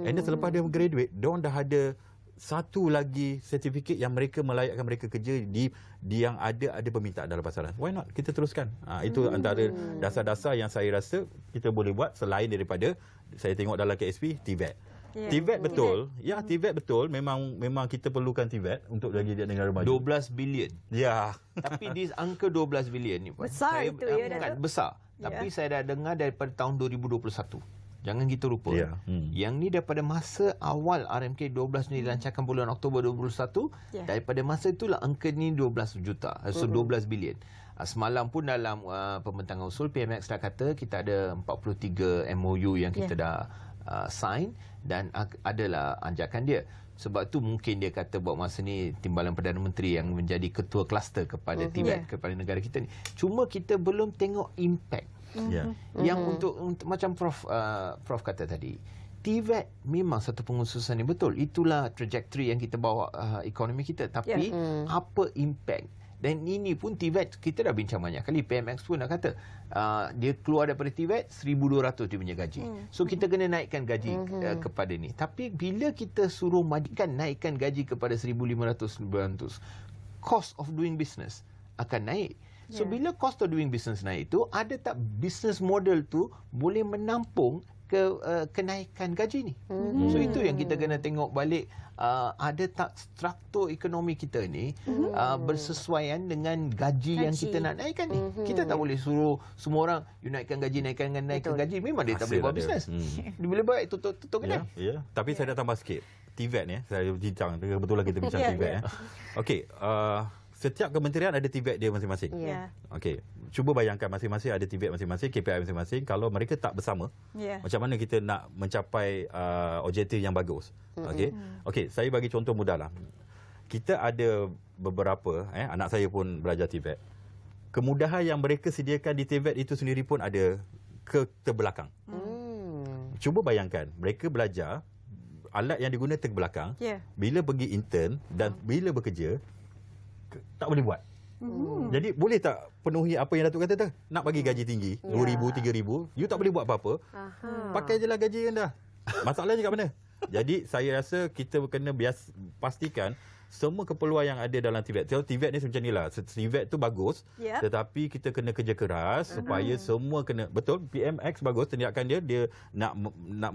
And then selepas dia graduate, diorang dah ada satu lagi sertifikat yang mereka melayakkan mereka kerja di yang ada permintaan dalam pasaran. Why not? Kita teruskan. Itu antara dasar-dasar yang saya rasa kita boleh buat selain daripada saya tengok dalam KSP TVET. TVET betul. TVET betul. Memang kita perlukan TVET untuk lagi negara maju. 12 bilion. Tapi di angka 12 bilion ni besar itu bukan besar. Tapi saya dah dengar daripada tahun 2021. Jangan kita lupa. Yang ni daripada masa awal RMK 12 ni dilancarkan bulan Oktober 2021, daripada masa itulah angka ni 12 juta. So 12 bilion. Semalam pun dalam pembentangan usul, PMX dah kata kita ada 43 MOU yang kita dah sign dan adalah anjakan dia. Sebab tu mungkin dia kata buat masa ni Timbalan Perdana Menteri yang menjadi ketua kluster kepada TVET, kepada negara kita ni. Cuma kita belum tengok impact. Yang untuk macam Prof kata tadi, TVET memang satu pengkhususan yang betul. Itulah trajectory yang kita bawa ekonomi kita. Tapi apa impact? Dan ini pun TVET kita dah bincang banyak kali. PMX pun dah kata dia keluar daripada TVET 1,200 dia punya gaji. So kita kena naikkan gaji kepada ni. Tapi bila kita suruh naikkan gaji kepada 1,500-1,900, cost of doing business akan naik. So bila cost of doing business naik tu, ada tak business model tu boleh menampung kenaikan gaji ni? So itu yang kita kena tengok balik, ada tak struktur ekonomi kita ni bersesuaian dengan gaji yang kita nak naikkan ni. Kita tak boleh suruh semua orang you naikkan gaji. Memang dia tak boleh buat bisnes. Dia boleh buat tutup kedai. Tapi saya nak tambah sikit. TVET ni saya bincang, kebetulan kita bincang TVET. Okey, setiap kementerian ada TVET dia masing-masing. Okey, cuba bayangkan masing-masing ada TVET masing-masing, KPI masing-masing. Kalau mereka tak bersama, macam mana kita nak mencapai objektif yang bagus? Okey, saya bagi contoh mudah lah. Kita ada beberapa, anak saya pun belajar TVET. Kemudahan yang mereka sediakan di TVET itu sendiri pun ada keterbelakang. Cuba bayangkan, mereka belajar alat yang digunakan terbelakang, Ya. bila pergi intern dan bila bekerja, tak boleh buat. Jadi boleh tak penuhi apa yang Datuk kata tu? Nak bagi gaji tinggi, 2,000, 3,000, you tak boleh buat apa-apa. Pakai je lah gaji rendah. Masalahnya kat mana? Jadi saya rasa kita kena pastikan semua keperluan yang ada dalam TVET. TVET ni macam ni lah. TVET tu bagus, tetapi kita kena kerja keras supaya semua kena, betul, PMX bagus, tindakan dia nak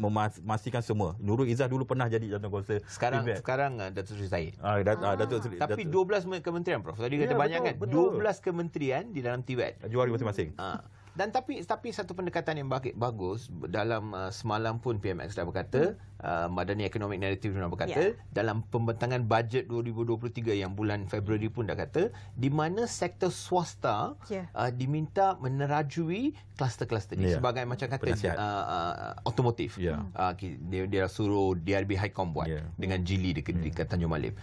memastikan semua. Nurul Izzah dulu pernah jadi jawatankuasa TVET. Sekarang Datuk Seri Zahid. Datuk Seri. Tapi 12 kementerian, Prof. Tadi kata banyak kan? betul. 12 kementerian di dalam TVET. Juara masing-masing. Dan tapi satu pendekatan yang bagus dalam semalam pun PMX dah berkata, Madani Economic Narrative dah berkata, dalam pembentangan bajet 2023 yang bulan Februari pun dah kata, di mana sektor swasta diminta menerajui kluster-kluster ni sebagai macam kata otomotif. Dia suruh DRB Highcom buat dengan Geely dekat Tanjung Malim.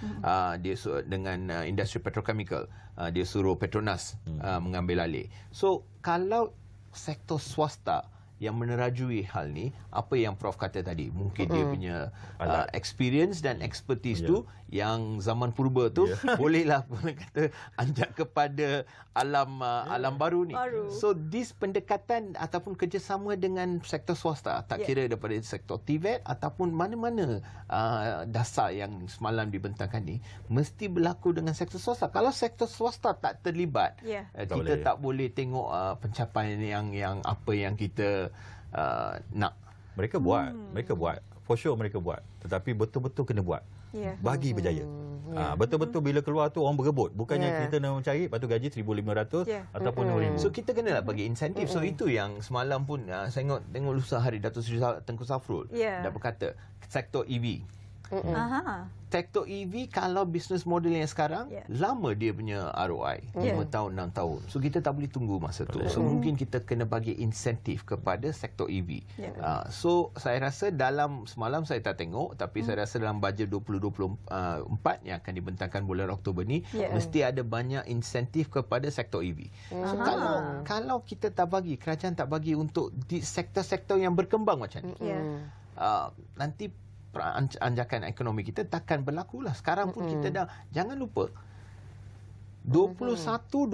Dia dengan industri petrochemical, dia suruh Petronas mengambil alih. So kalau sektor swasta yang menerajui hal ni, apa yang Prof kata tadi, mungkin dia punya experience dan expertise tu yang zaman purba tu bolehlah kata anjak kepada alam baru ni. So this pendekatan ataupun kerjasama dengan sektor swasta, tak kira daripada sektor TVET ataupun mana-mana dasar yang semalam dibentangkan ni, mesti berlaku dengan sektor swasta. Kalau sektor swasta tak terlibat, kita tak boleh tengok pencapaian yang apa yang kita nak. Mereka buat. For sure mereka buat. Tetapi betul-betul kena buat. Bagi berjaya. Betul-betul bila keluar tu orang berebut. Bukannya kita nak mencari, lepas tu gaji 1,500 ataupun 2,000. So kita kenalah bagi insentif. So itu yang semalam pun saya tengok lusa hari Datuk Seri Tengku Safrul dah berkata, sektor EV. Sektor EV kalau bisnes model yang sekarang, lama dia punya ROI, 5 tahun, 6 tahun. So kita tak boleh tunggu masa tu. So mungkin kita kena bagi insentif kepada sektor EV. So saya rasa dalam semalam saya tak tengok, tapi saya rasa dalam bajet 2024 yang akan dibentangkan bulan Oktober ni, mesti ada banyak insentif kepada sektor EV. So kalau kita tak bagi, kerajaan tak bagi untuk di sektor-sektor yang berkembang macam ni, nanti anjakan ekonomi kita takkan berlaku lah. Sekarang pun kita dah, jangan lupa 21-22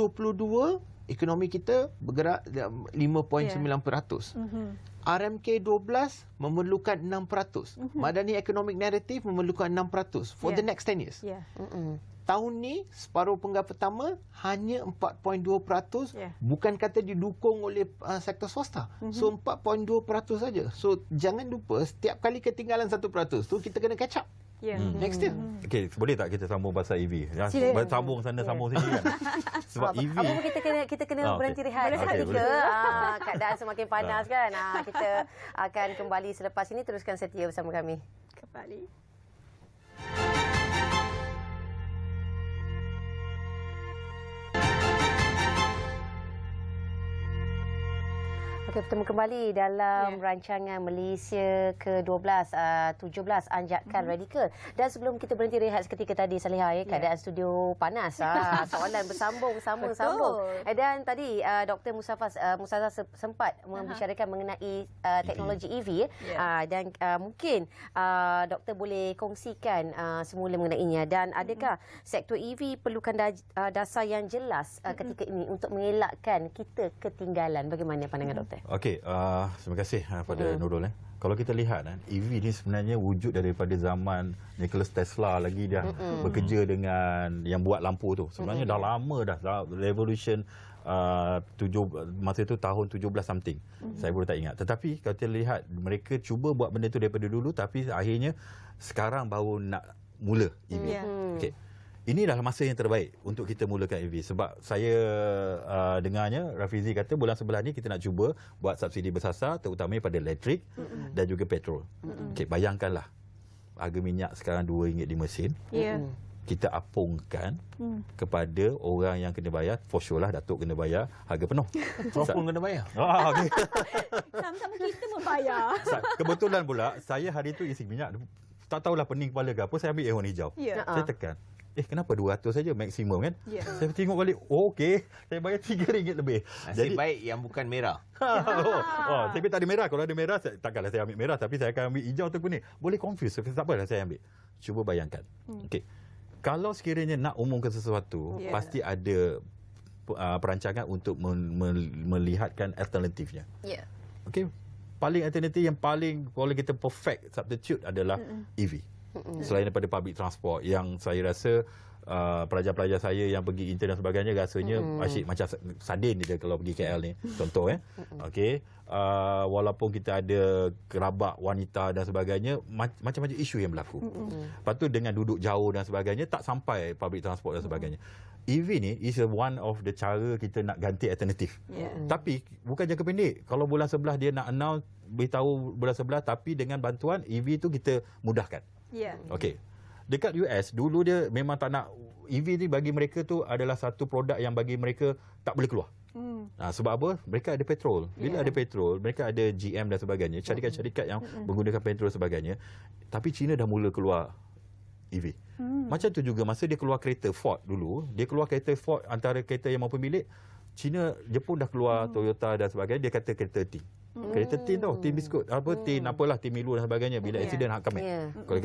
ekonomi kita bergerak 5.9%. RMK 12 memerlukan 6%. Madani Economic Narrative memerlukan 6% for the next 10 years. Tahun ni separuh penggal pertama hanya 4.2%, bukan kata didukung oleh sektor swasta. So 4.2% saja. So jangan lupa setiap kali ketinggalan 1% tu kita kena catch up. Next year. Okey, boleh tak kita sambung pasal EV? Sambung sana, sambung sini kan. Sebab EV. Apa pun kita kena berhenti rehat seketika. Keadaan semakin panas kan. Kita akan kembali selepas ini, teruskan setia bersama kami. Kembali. Bertemu kembali dalam rancangan Malaysia ke-12, 17 Anjakan Radikal. Dan sebelum kita berhenti rehat seketika tadi, Saleha, keadaan studio panas. Soalan bersambung. Dan tadi Dr. Mustafa sempat membicarakan mengenai teknologi EV. Dan mungkin Doktor boleh kongsikan semula mengenainya. Dan adakah sektor EV perlukan dasar yang jelas ketika ini untuk mengelakkan kita ketinggalan? Bagaimana pandangan Doktor? Okey, terima kasih pada Nurul. Kalau kita lihat, EV ni sebenarnya wujud daripada zaman Nikola Tesla lagi dia bekerja dengan yang buat lampu tu. Sebenarnya dah lama dah, revolution masa itu tahun 17 something. Saya baru tak ingat. Tetapi kalau kita lihat, mereka cuba buat benda tu daripada dulu, tapi akhirnya sekarang baru nak mula EV. Okey. Inilah masa yang terbaik untuk kita mulakan EV. Sebab saya dengarnya Rafizi kata bulan sebelah ni kita nak cuba buat subsidi bersasar, terutamanya pada elektrik dan juga petrol. Okay, bayangkanlah harga minyak sekarang RM2 di mesin. Kita apungkan kepada orang yang kena bayar. For sure lah Datuk kena bayar harga penuh. Prof pun kena bayar. Okay. Sama-sama kita membayar. Kebetulan pula saya hari tu isi minyak, tak tahulah pening kepala ke apa, saya ambil air warna hijau. Saya tekan. kenapa 200 saja maksimum kan? Ya. Saya tengok balik, okey, saya bayar RM3 lebih. Nasib baik yang bukan merah. Tapi tak ada merah. Kalau ada merah, takkanlah saya ambil merah. Tapi saya akan ambil hijau atau kuning. Boleh confuse. Tak apalah saya ambil. Cuba bayangkan. Okey. Kalau sekiranya nak umumkan sesuatu, pasti ada perancangan untuk melihatkan alternatifnya. Ya. Okey. Paling alternatif yang paling kalau kita perfect substitute adalah EV. Selain daripada public transport yang saya rasa pelajar-pelajar saya yang pergi intern dan sebagainya rasanya asyik macam sardin dia kalau pergi KL ni, contoh okey, walaupun kita ada kerabak wanita dan sebagainya, macam-macam isu yang berlaku. Lepas tu dengan duduk jauh dan sebagainya tak sampai public transport dan sebagainya. EV ni is one of the cara kita nak ganti alternatif. Tapi bukan jangka pendek. Kalau bulan sebelah dia nak announce, beritahu bulan sebelah, tapi dengan bantuan EV tu kita mudahkan. Okey. Dekat US dulu dia memang tak nak EV ni, bagi mereka tu adalah satu produk yang bagi mereka tak boleh keluar. Sebab apa? Mereka ada petrol. Bila ada petrol, mereka ada GM dan sebagainya, syarikat-syarikat yang menggunakan petrol sebagainya. Tapi China dah mula keluar EV. Macam tu juga masa dia keluar kereta Ford dulu, dia keluar kereta Ford antara kereta yang mampu milik, China, Jepun dah keluar Toyota dan sebagainya, dia kata kereta tin. Kereta tin tau, tin biskut, tin apalah, tin Milo dan sebagainya. Bila accident hak kami. Kalau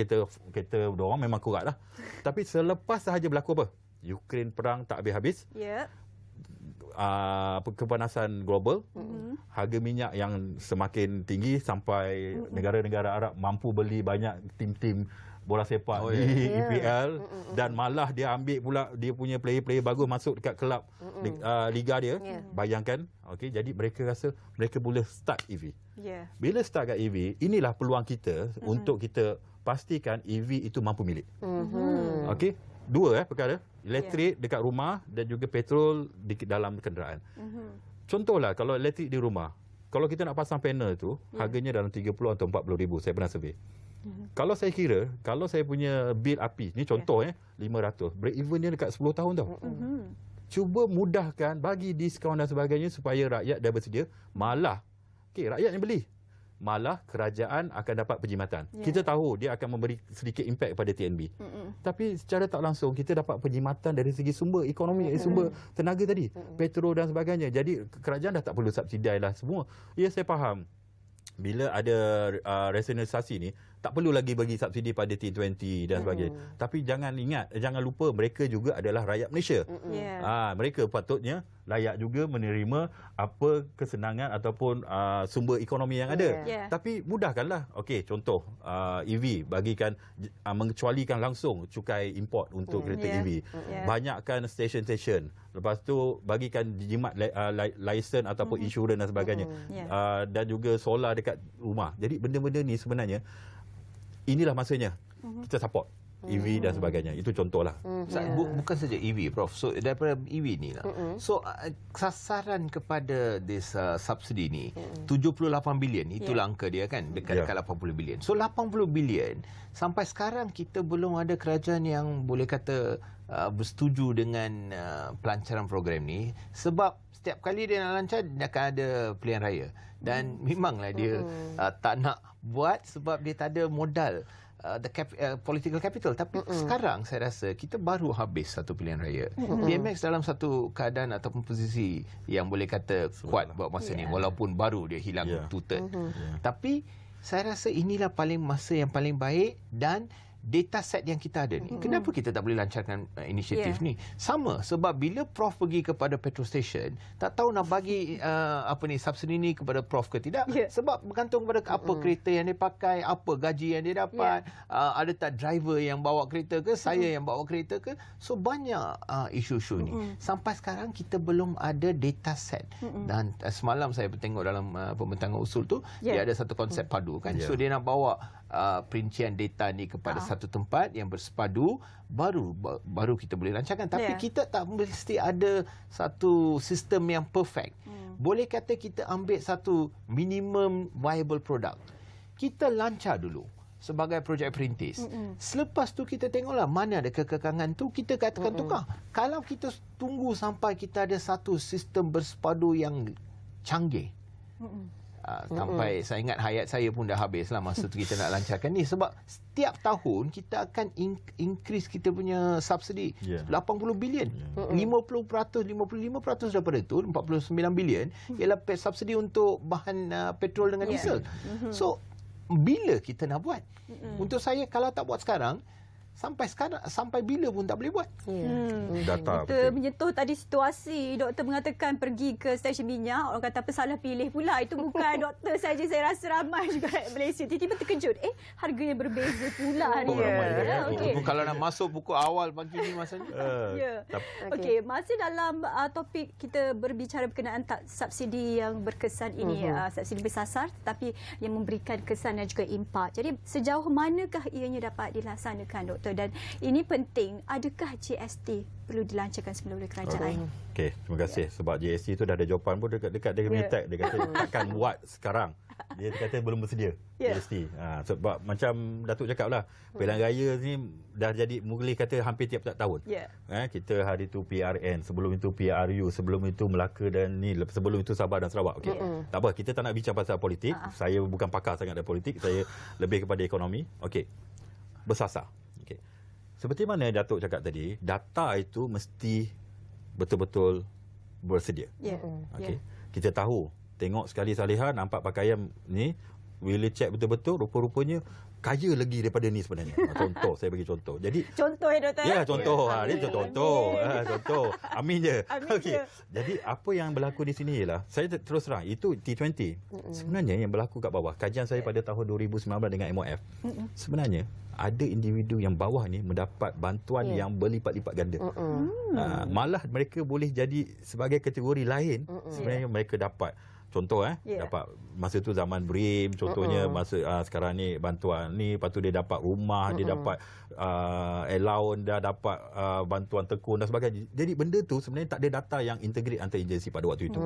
kereta dorang memang kuat lah. Tapi selepas sahaja berlaku apa? Ukraine perang tak habis-habis. Kepanasan global, harga minyak yang semakin tinggi sampai negara-negara Arab mampu beli banyak tim-tim bola sepak di EPL dan malah dia ambil pula dia punya player-player bagus masuk dekat kelab liga dia. Bayangkan, okey, jadi mereka rasa mereka boleh start EV. Bila start kat EV, inilah peluang kita untuk kita pastikan EV itu mampu milik. Okey, dua perkara, elektrik dekat rumah dan juga petrol di dalam kenderaan. Contohlah kalau elektrik di rumah, kalau kita nak pasang panel tu, harganya dalam 30 atau 40 ribu, saya pernah survey. Kalau saya kira, kalau saya punya bil api, ni contoh 500, break even dia dekat 10 tahun tau. Cuba mudahkan, bagi diskaun dan sebagainya supaya rakyat dah bersedia, malah rakyat yang beli, malah kerajaan akan dapat perkhidmatan. Kita tahu dia akan memberi sedikit impact pada TNB. Tapi secara tak langsung kita dapat perkhidmatan dari segi sumber ekonomi, sumber tenaga tadi, petrol dan sebagainya. Jadi kerajaan dah tak perlu subsidai lah semua. Ya, saya faham. Bila ada rasionalisasi ni, tak perlu lagi bagi subsidi pada T20 dan sebagainya. Tapi jangan lupa mereka juga adalah rakyat Malaysia. Mereka patutnya layak juga menerima apa kesenangan ataupun sumber ekonomi yang ada. Tapi mudahkanlah. Okey, contoh EV, bagikan mengecualikan langsung cukai import untuk kereta EV. Banyakkan stesen-stesen. Lepas tu bagikan jimat lesen ataupun insurans dan sebagainya. Dan juga solar dekat rumah. Jadi benda-benda ni sebenarnya inilah masanya kita support EV dan sebagainya. Itu contohlah. Bukan saja EV, Prof. So daripada EV ni lah. So sasaran kepada this subsidi ni 78 bilion, itulah angka dia kan, dekat 80 bilion. So 80 bilion sampai sekarang kita belum ada kerajaan yang boleh kata bersetuju dengan pelancaran program ni, sebab setiap kali dia nak lancar dia akan ada pilihan raya dan memanglah dia tak nak buat sebab dia tak ada modal political capital. Tapi sekarang saya rasa kita baru habis satu pilihan raya. PMX dalam satu keadaan ataupun posisi yang boleh kata kuat buat masa ni, walaupun baru dia hilang two-third. Tapi saya rasa inilah masa yang paling baik dan data set yang kita ada ni. Kenapa kita tak boleh lancarkan inisiatif ni? Sama, sebab bila Prof pergi kepada petrol station, tak tahu nak bagi subsidi ni kepada Prof ke tidak, sebab bergantung pada apa kereta yang dia pakai, apa gaji yang dia dapat, ada tak driver yang bawa kereta ke, saya yang bawa kereta ke. So banyak isu-isu ni. Sampai sekarang kita belum ada data set. Dan semalam saya tengok dalam pembentangan usul tu, dia ada satu konsep padu kan. So dia nak bawa perincian data ni kepada satu tempat yang bersepadu, baru kita boleh lancarkan. Tapi kita tak mesti ada satu sistem yang perfect. Boleh kata kita ambil satu minimum viable product, kita lancar dulu sebagai projek perintis. Selepas tu kita tengoklah mana ada kekekangan tu, kita katakan tukar. Kalau kita tunggu sampai kita ada satu sistem bersepadu yang canggih, Sampai saya ingat hayat saya pun dah habis lah masa tu kita nak lancarkan ni. Sebab setiap tahun kita akan increase kita punya subsidi 80 bilion. 50%, 55% daripada itu, 49 bilion ialah subsidi untuk bahan petrol dengan diesel. So, bila kita nak buat? Untuk saya, kalau tak buat sekarang, sampai bila pun tak boleh buat. Data Kita menyentuh tadi situasi, doktor mengatakan pergi ke stesen minyak, orang kata apa salah pilih pula. Itu bukan doktor saja, saya rasa ramai juga kat Malaysia. Tiba-tiba terkejut, harganya berbeza pula hari ni. Kalau nak masuk pukul awal pagi ni masanya. Okey, masih dalam topik kita berbicara berkenaan subsidi yang berkesan ini, subsidi bersasar tetapi yang memberikan kesan dan juga impak. Jadi sejauh manakah ianya dapat dilaksanakan, doktor? Dan ini penting, adakah GST perlu dilancarkan semula oleh kerajaan? Okey, terima kasih. Sebab GST tu dah ada jawapan pun dekat dia punya tag. Dia kata takkan buat sekarang. Dia kata belum bersedia GST. Sebab macam Datuk cakap lah, pilihan raya ni dah jadi boleh kata hampir tiap-tiap tahun. Kita hari tu PRN, sebelum itu PRU, sebelum itu Melaka dan ni, sebelum itu Sabah dan Sarawak. Okey. Tak apa, kita tak nak bincang pasal politik. Saya bukan pakar sangat dalam politik, saya lebih kepada ekonomi. Okey. Bersasar. Seperti mana Datuk cakap tadi, data itu mesti betul-betul bersedia. Okay. Kita tahu, tengok sekali Saliha, nampak pakaian ni, bila check betul-betul, rupa-rupanya kaya lagi daripada ni sebenarnya. Contoh, saya bagi contoh. Jadi contoh doktor. Ya, contoh. Ini contoh. Amin je. Okey. Jadi apa yang berlaku di sini ialah, saya terus terang, itu T20. Sebenarnya yang berlaku kat bawah, kajian saya pada tahun 2019 dengan MOF. Sebenarnya ada individu yang bawah ni mendapat bantuan yang berlipat-lipat ganda. Malah mereka boleh jadi sebagai kategori lain, sebenarnya mereka dapat. Contoh dapat masa tu zaman BRIM, contohnya masa sekarang ni bantuan ni, lepas tu dia dapat rumah, dia dapat allowance, dah dapat bantuan tekun dan sebagainya. Jadi benda tu sebenarnya tak ada data yang integrate antara agensi pada waktu itu.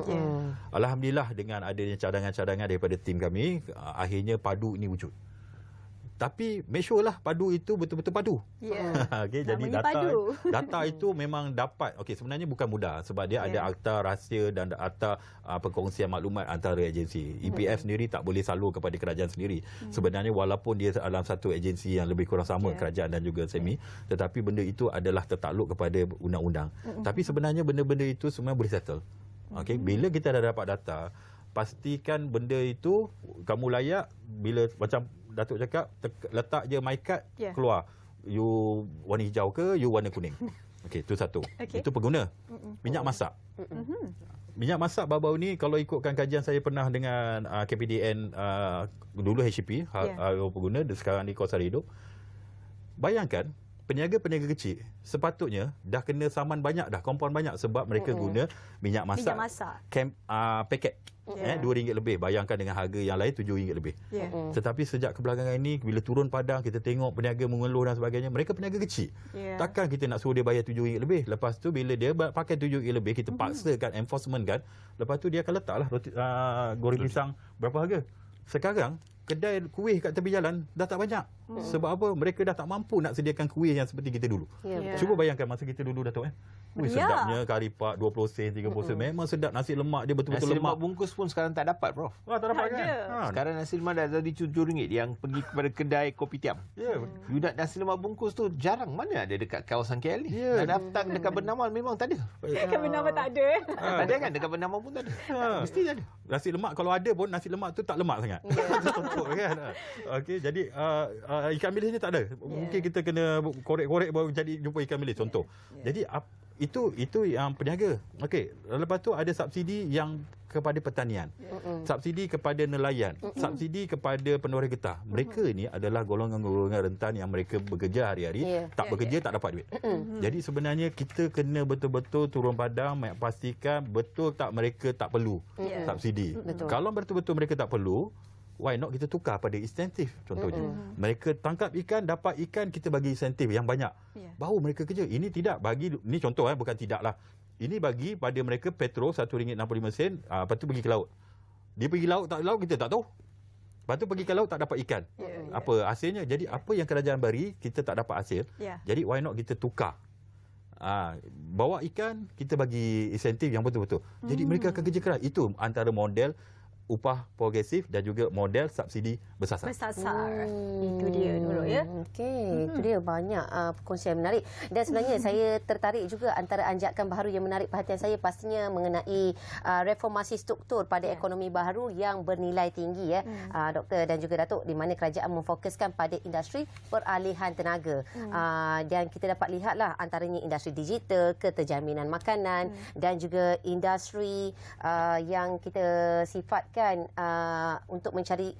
Alhamdulillah dengan adanya cadangan-cadangan daripada tim kami, akhirnya padu ini wujud. Tapi make sure lah padu itu betul-betul padu. Okay, jadi data itu memang dapat. Okey, sebenarnya bukan mudah sebab dia ada akta rahsia dan akta perkongsian maklumat antara agensi. EPF sendiri tak boleh salur kepada kerajaan sendiri. Sebenarnya walaupun dia dalam satu agensi yang lebih kurang sama, kerajaan dan juga semi, tetapi benda itu adalah tertakluk kepada undang-undang. Tapi sebenarnya benda-benda itu semua boleh settle. Okey, bila kita dah dapat data, pastikan benda itu kamu layak. Bila macam Datuk cakap, letak je my card, keluar. You warna hijau ke, you warna kuning. Okey, itu satu. Itu pengguna. Minyak masak. Minyak masak baru-baru ni, kalau ikutkan kajian saya pernah dengan KPDN, dulu HCP, pengguna, sekarang ni Kos Sari Hidup. Bayangkan, peniaga-peniaga kecil sepatutnya dah kena saman banyak dah, kompon banyak sebab mereka guna minyak masak. Paket. RM2 lebih. Bayangkan dengan harga yang lain RM7 lebih. Tetapi sejak kebelakangan ini, bila turun padang, kita tengok peniaga mengeluh dan sebagainya, mereka peniaga kecil. Takkan kita nak suruh dia bayar RM7 lebih. Lepas tu bila dia pakai RM7 lebih, kita paksakan, enforcement kan. Lepas tu dia akan letaklah goreng pisang berapa harga. Sekarang kedai kuih kat tepi jalan dah tak banyak. Sebab apa? Mereka dah tak mampu nak sediakan kuih yang seperti kita dulu. Cuba bayangkan masa kita dulu, Datuk. Sedapnya kari pak 20 sen, 30 sen. Memang sedap. Nasi lemak dia betul-betul lemak. Nasi lemak bungkus pun sekarang tak dapat, Prof. Tak dapat kan? Sekarang nasi lemak dah jadi RM7 yang pergi kepada kedai kopitiam. You nak nasi lemak bungkus tu jarang mana ada dekat kawasan KL ni. Nak daftar dekat Bernamal memang tak ada. Dekat Bernamal tak ada. Tak ada kan? Dekat Bernamal pun tak ada. Mesti tak ada. Nasi lemak kalau ada pun, nasi lemak tu tak lemak sangat. Kan? Okey, jadi ikan bilisnya tak ada. Mungkin kita kena korek-korek baru jadi jumpa ikan bilis, contoh. Jadi itu yang peniaga. Okey, lepas tu ada subsidi yang kepada pertanian, subsidi kepada nelayan, subsidi kepada penoreh getah. Mereka ni adalah golongan-golongan rentan yang mereka bekerja hari-hari, tak bekerja tak dapat duit. Jadi sebenarnya kita kena betul-betul turun padang, pastikan betul tak mereka tak perlu subsidi. Kalau betul-betul mereka tak perlu, why not kita tukar pada insentif contohnya. Mereka tangkap ikan, dapat ikan, kita bagi insentif yang banyak. Baru mereka kerja. Ini tidak bagi, ini contoh bukan tidak lah. Ini bagi pada mereka petrol RM1.65, lepas tu pergi ke laut. Dia pergi laut, tak laut kita tak tahu. Lepas tu pergi ke laut tak dapat ikan. Apa hasilnya? Jadi apa yang kerajaan beri, kita tak dapat hasil. Jadi why not kita tukar. Bawa ikan, kita bagi insentif yang betul-betul. Jadi mereka akan kerja keras. Itu antara model upah progresif dan juga model subsidi bersasar. Bersasar. Itu dia dulu ya. Okey, itu dia banyak perkongsian menarik. Dan sebenarnya saya tertarik juga antara anjakan baharu yang menarik perhatian saya pastinya mengenai reformasi struktur pada ekonomi baharu yang bernilai tinggi ya, Doktor dan juga Datuk, di mana kerajaan memfokuskan pada industri peralihan tenaga. Dan kita dapat lihatlah antaranya industri digital, keterjaminan makanan dan juga industri yang kita sifatkan untuk mencari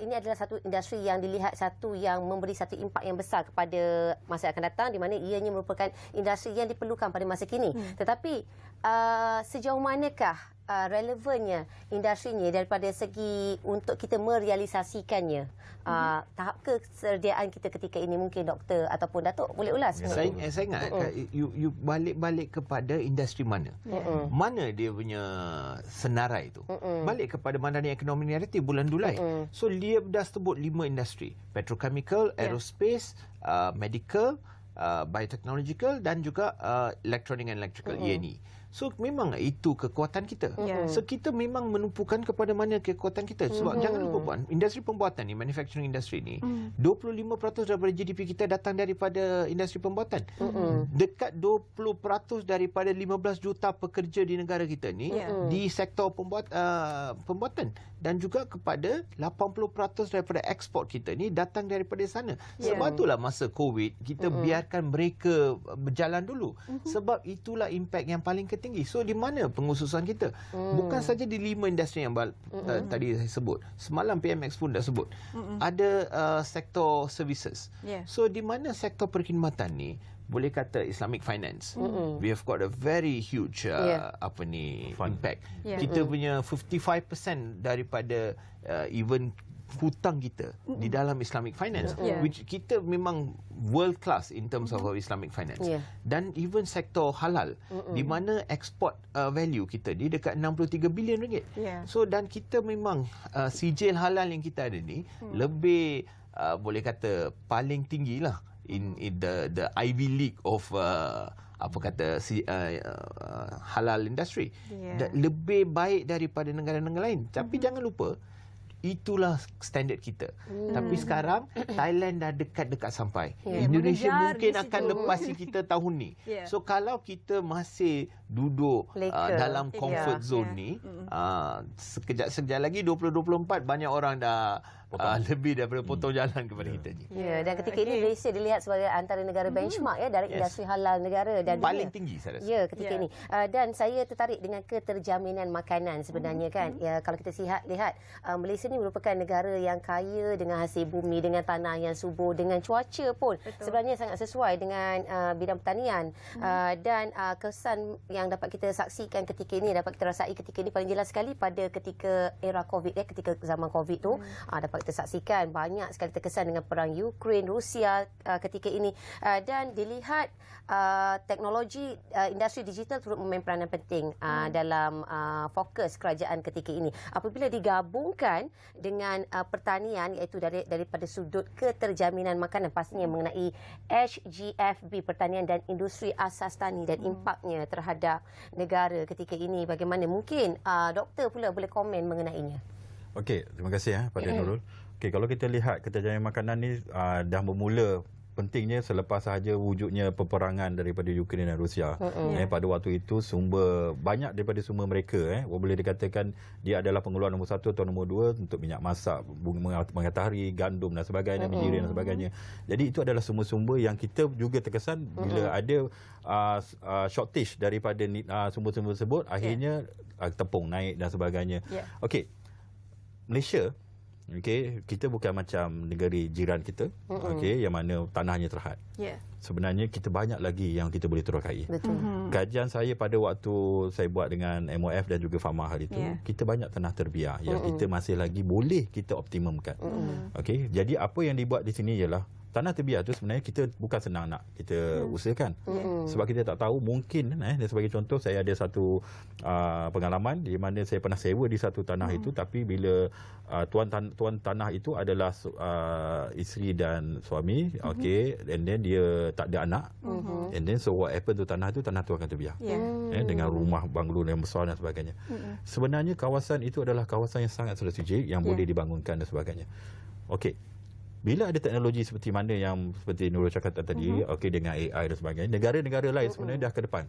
ini adalah satu industri yang dilihat satu yang memberi satu impak yang besar kepada masa akan datang, di mana ianya merupakan industri yang diperlukan pada masa kini. Tetapi sejauh manakah relevannya industrinya daripada segi untuk kita merealisasikannya? Tahap kesediaan kita ketika ini mungkin Doktor ataupun Datuk boleh ulas? Saya ingat you balik kepada industri mana? Mana dia punya senarai itu? Balik kepada Madani Ekonomi Naratif bulan Julai. So dia dah sebut 5 industri. Petrochemical, aerospace, medical, biotechnological dan juga electronic and electrical, E&E. So memang itu kekuatan kita. So kita memang menumpukan kepada mana kekuatan kita. Sebab jangan lupa puan, industri pembuatan ni, manufacturing industry ni, 25% daripada GDP kita datang daripada industri pembuatan. Dekat 20% daripada 15 juta pekerja di negara kita ni di sektor pembuatan, dan juga kepada 80% daripada ekspor kita ni datang daripada sana. Sebab itulah masa COVID kita biarkan mereka berjalan dulu. Sebab itulah impak yang paling tinggi. So di mana pengususan kita? Bukan saja di 5 industri yang tadi saya sebut. Semalam PMX pun dah sebut. Ada sektor services. So di mana sektor perkhidmatan ni boleh kata Islamic finance. We have got a very huge impact. Kita punya 55% daripada even hutang kita di dalam Islamic finance, which kita memang world class in terms of our Islamic finance. Dan even sektor halal, di mana export value kita di dekat 63 bilion ringgit. So dan kita memang sijil halal yang kita ada ni lebih boleh kata paling tinggi lah in the Ivy League of halal industry. Lebih baik daripada negara-negara lain. Tapi jangan lupa, itulah standard kita. Tapi sekarang Thailand dah dekat-dekat sampai. Indonesia mungkin akan lepasi kita tahun ni. So kalau kita masih duduk dalam comfort zone ni, sekejap lagi 2024 banyak orang dah lebih daripada potong jalan kepada kita ni. Dan ketika ini Malaysia dilihat sebagai antara negara benchmark dari industri halal negara dan paling tinggi saya rasa. Ketika ini. Dan saya tertarik dengan keterjaminan makanan sebenarnya kan. Kalau kita lihat Malaysia ni merupakan negara yang kaya dengan hasil bumi, dengan tanah yang subur, dengan cuaca pun sebenarnya sangat sesuai dengan bidang pertanian. Dan kesan yang dapat kita saksikan ketika ini, dapat kita rasai ketika ini paling jelas sekali pada ketika era COVID, ketika zaman COVID tu, dapat kita saksikan banyak sekali terkesan dengan perang Ukraine, Rusia ketika ini. Dan dilihat teknologi industri digital turut memain peranan penting dalam fokus kerajaan ketika ini. Apabila digabungkan dengan pertanian, iaitu daripada sudut keterjaminan makanan, pastinya mengenai HGFB, pertanian dan industri asas tani dan impaknya terhadap negara ketika ini, bagaimana? Mungkin Doktor pula boleh komen mengenainya. Okey, terima kasih pada Nurul. Okey, kalau kita lihat keterjaminan makanan ni dah bermula pentingnya selepas sahaja wujudnya peperangan daripada Ukraine dan Rusia. Pada waktu itu banyak daripada sumber mereka boleh dikatakan dia adalah pengeluaran nombor 1 atau nombor 2 untuk minyak masak, bunga matahari, gandum dan sebagainya, bijirin dan sebagainya. Jadi itu adalah sumber-sumber yang kita juga terkesan bila ada shortage daripada sumber-sumber tersebut, akhirnya tepung naik dan sebagainya. Okey, Malaysia, kita bukan macam negara jiran kita, yang mana tanahnya terhad. Sebenarnya kita banyak lagi yang kita boleh terokai. Kajian saya pada waktu saya buat dengan MOF dan juga Fama hari itu, kita banyak tanah terbiar yang kita masih lagi boleh kita optimumkan. Jadi apa yang dibuat di sini ialah tanah terbiar tu sebenarnya kita bukan senang nak kita usahakan. Sebab kita tak tahu, mungkin sebagai contoh, saya ada satu pengalaman di mana saya pernah sewa di satu tanah itu, tapi bila tuan tanah itu adalah isteri dan suami, okey, and then dia tak ada anak, and then so what happen tu tanah tu akan terbiar. Dengan rumah banglo yang besar dan sebagainya. Sebenarnya kawasan itu adalah kawasan yang sangat strategik yang boleh dibangunkan dan sebagainya. Okey. Bila ada teknologi seperti mana yang seperti Nurul cakap tadi, okey, dengan AI dan sebagainya, negara-negara lain sebenarnya dah ke depan.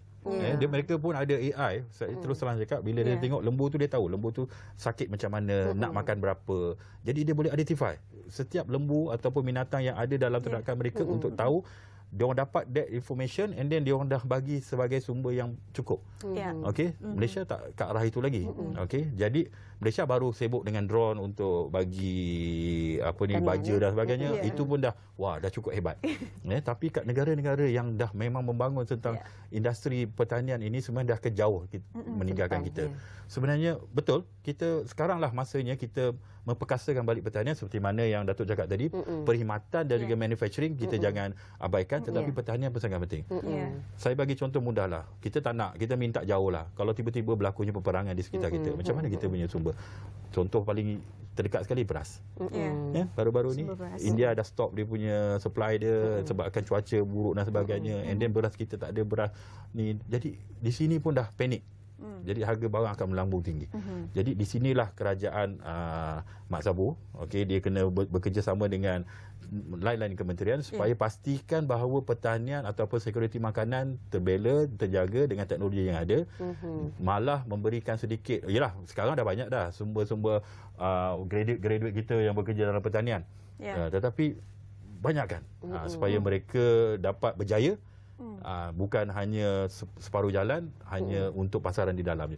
Mereka pun ada AI. Saya terus terang cakap, bila dia tengok lembu tu, dia tahu lembu tu sakit macam mana, nak makan berapa. Jadi dia boleh identify setiap lembu ataupun binatang yang ada dalam ternakan mereka untuk tahu. Dia orang dapat that information and then dia orang dah bagi sebagai sumber yang cukup. Okey, Malaysia tak ke arah itu lagi. Okey, jadi Malaysia baru sibuk dengan drone untuk bagi baja dan sebagainya. Itu pun dah cukup hebat. Tapi kat negara-negara yang dah memang membangun tentang industri pertanian ini sebenarnya dah kejauh meninggalkan kita. Sebenarnya betul, kita sekaranglah masanya kita memperkasakan balik pertanian seperti mana yang Datuk cakap tadi, perkhidmatan dan juga manufacturing kita jangan abaikan, tetapi pertanian pun sangat penting. Saya bagi contoh mudahlah. Kita tak nak, kita minta jauh lah. Kalau tiba-tiba berlakunya peperangan di sekitar kita, macam mana kita punya sumber? Contoh paling terdekat sekali beras. Baru-baru ni India dah stop dia punya supply dia sebabkan cuaca buruk dan sebagainya. And then beras kita tak ada beras ni. Jadi di sini pun dah panik. Jadi harga barang akan melambung tinggi. Jadi di sinilah kerajaan Mak Sabu, okey, dia kena bekerjasama dengan lain-lain kementerian supaya pastikan bahawa pertanian ataupun sekuriti makanan terbela, terjaga dengan teknologi yang ada. Malah memberikan sedikit, yalah sekarang dah banyak dah sumber-sumber graduate kita yang bekerja dalam pertanian. Tetapi banyakkan supaya mereka dapat berjaya. Bukan hanya separuh jalan, hanya untuk pasaran di dalamnya.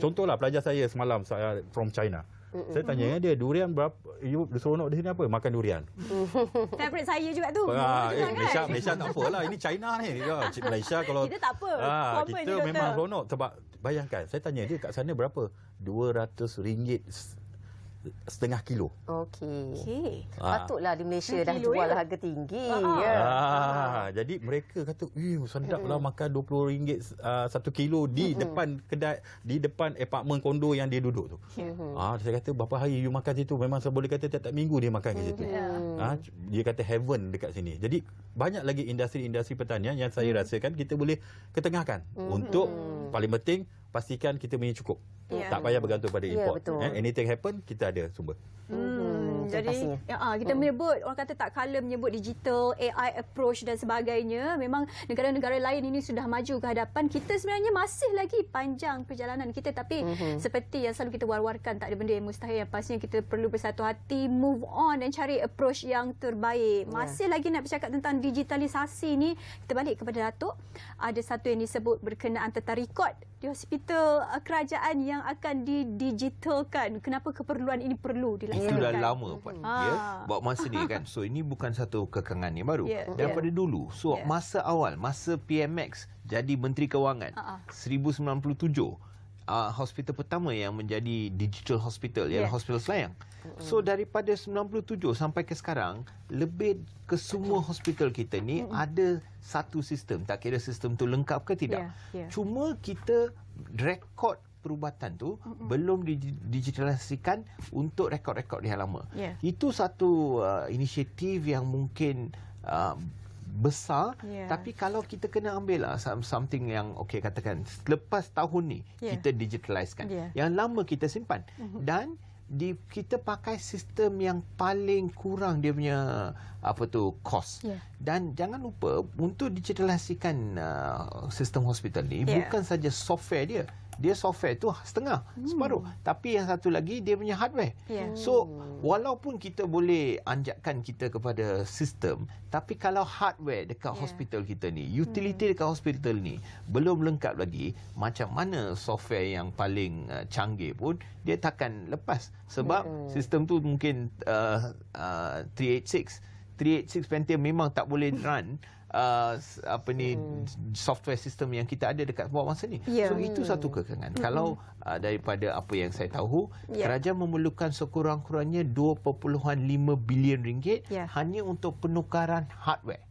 Contohlah pelajar saya semalam, saya from China. Saya tanya dia, durian berapa, you seronok di sini apa? Makan durian. Favorite saya juga tu. Malaysia tak apalah, ini China ni. Malaysia kalau kita tak apa. Kita memang seronok sebab bayangkan, saya tanya dia kat sana berapa? RM200 setengah kilo. Okey. Patutlah di Malaysia dah jual harga tinggi. Jadi mereka kata, sedaplah makan RM20 1 kilo di depan kedai, di depan apartmen kondo yang dia duduk tu. Saya kata, berapa hari you makan situ? Memang saya boleh kata tiap-tiap minggu dia makan kat situ. Dia kata heaven dekat sini. Jadi banyak lagi industri-industri pertanian yang saya rasakan kita boleh ketengahkan untuk paling penting pastikan kita punya cukup. Tak payah bergantung pada import. Anything happen, kita ada sumber. Jadi kita menyebut, orang kata tak kala menyebut digital, AI approach dan sebagainya. Memang negara-negara lain ini sudah maju ke hadapan. Kita sebenarnya masih lagi panjang perjalanan kita. Tapi seperti yang selalu kita war-warkan, tak ada benda yang mustahil. Yang pastinya kita perlu bersatu hati, move on dan cari approach yang terbaik. Masih lagi nak bercakap tentang digitalisasi ni, kita balik kepada Datuk. Ada satu yang disebut berkenaan tata rekod di hospital kerajaan yang akan didigitalkan. Kenapa keperluan ini perlu dilaksanakan? Itu dah lama Puan. Buat masa ni kan. So ini bukan satu kekangan yang baru. Daripada dulu. So masa awal, masa PMX jadi Menteri Kewangan 1097, hospital pertama yang menjadi digital hospital ialah Hospital Selayang. So daripada 97 sampai ke sekarang, lebih ke semua hospital kita ni ada satu sistem. Tak kira sistem tu lengkap ke tidak. Cuma kita rekod perubatan tu belum didigitalisasikan untuk rekod-rekod yang lama. Itu satu inisiatif yang mungkin besar, tapi kalau kita kena ambil lah something yang katakan lepas tahun ni kita digitalisekan, yang lama kita simpan dan kita pakai sistem yang paling kurang dia punya cost. Dan jangan lupa untuk digitalisasikan sistem hospital ni bukan saja software dia software tu setengah, separuh. Tapi yang satu lagi dia punya hardware. So, walaupun kita boleh anjakkan kita kepada sistem, tapi kalau hardware dekat hospital kita ni, utility dekat hospital ni belum lengkap lagi, macam mana software yang paling canggih pun dia takkan lepas. Sebab sistem tu mungkin 386 Pentium memang tak boleh run software sistem yang kita ada dekat bawah masa ni. So itu satu kekangan. Kalau daripada apa yang saya tahu, kerajaan memerlukan sekurang-kurangnya 2.5 bilion ringgit hanya untuk penukaran hardware.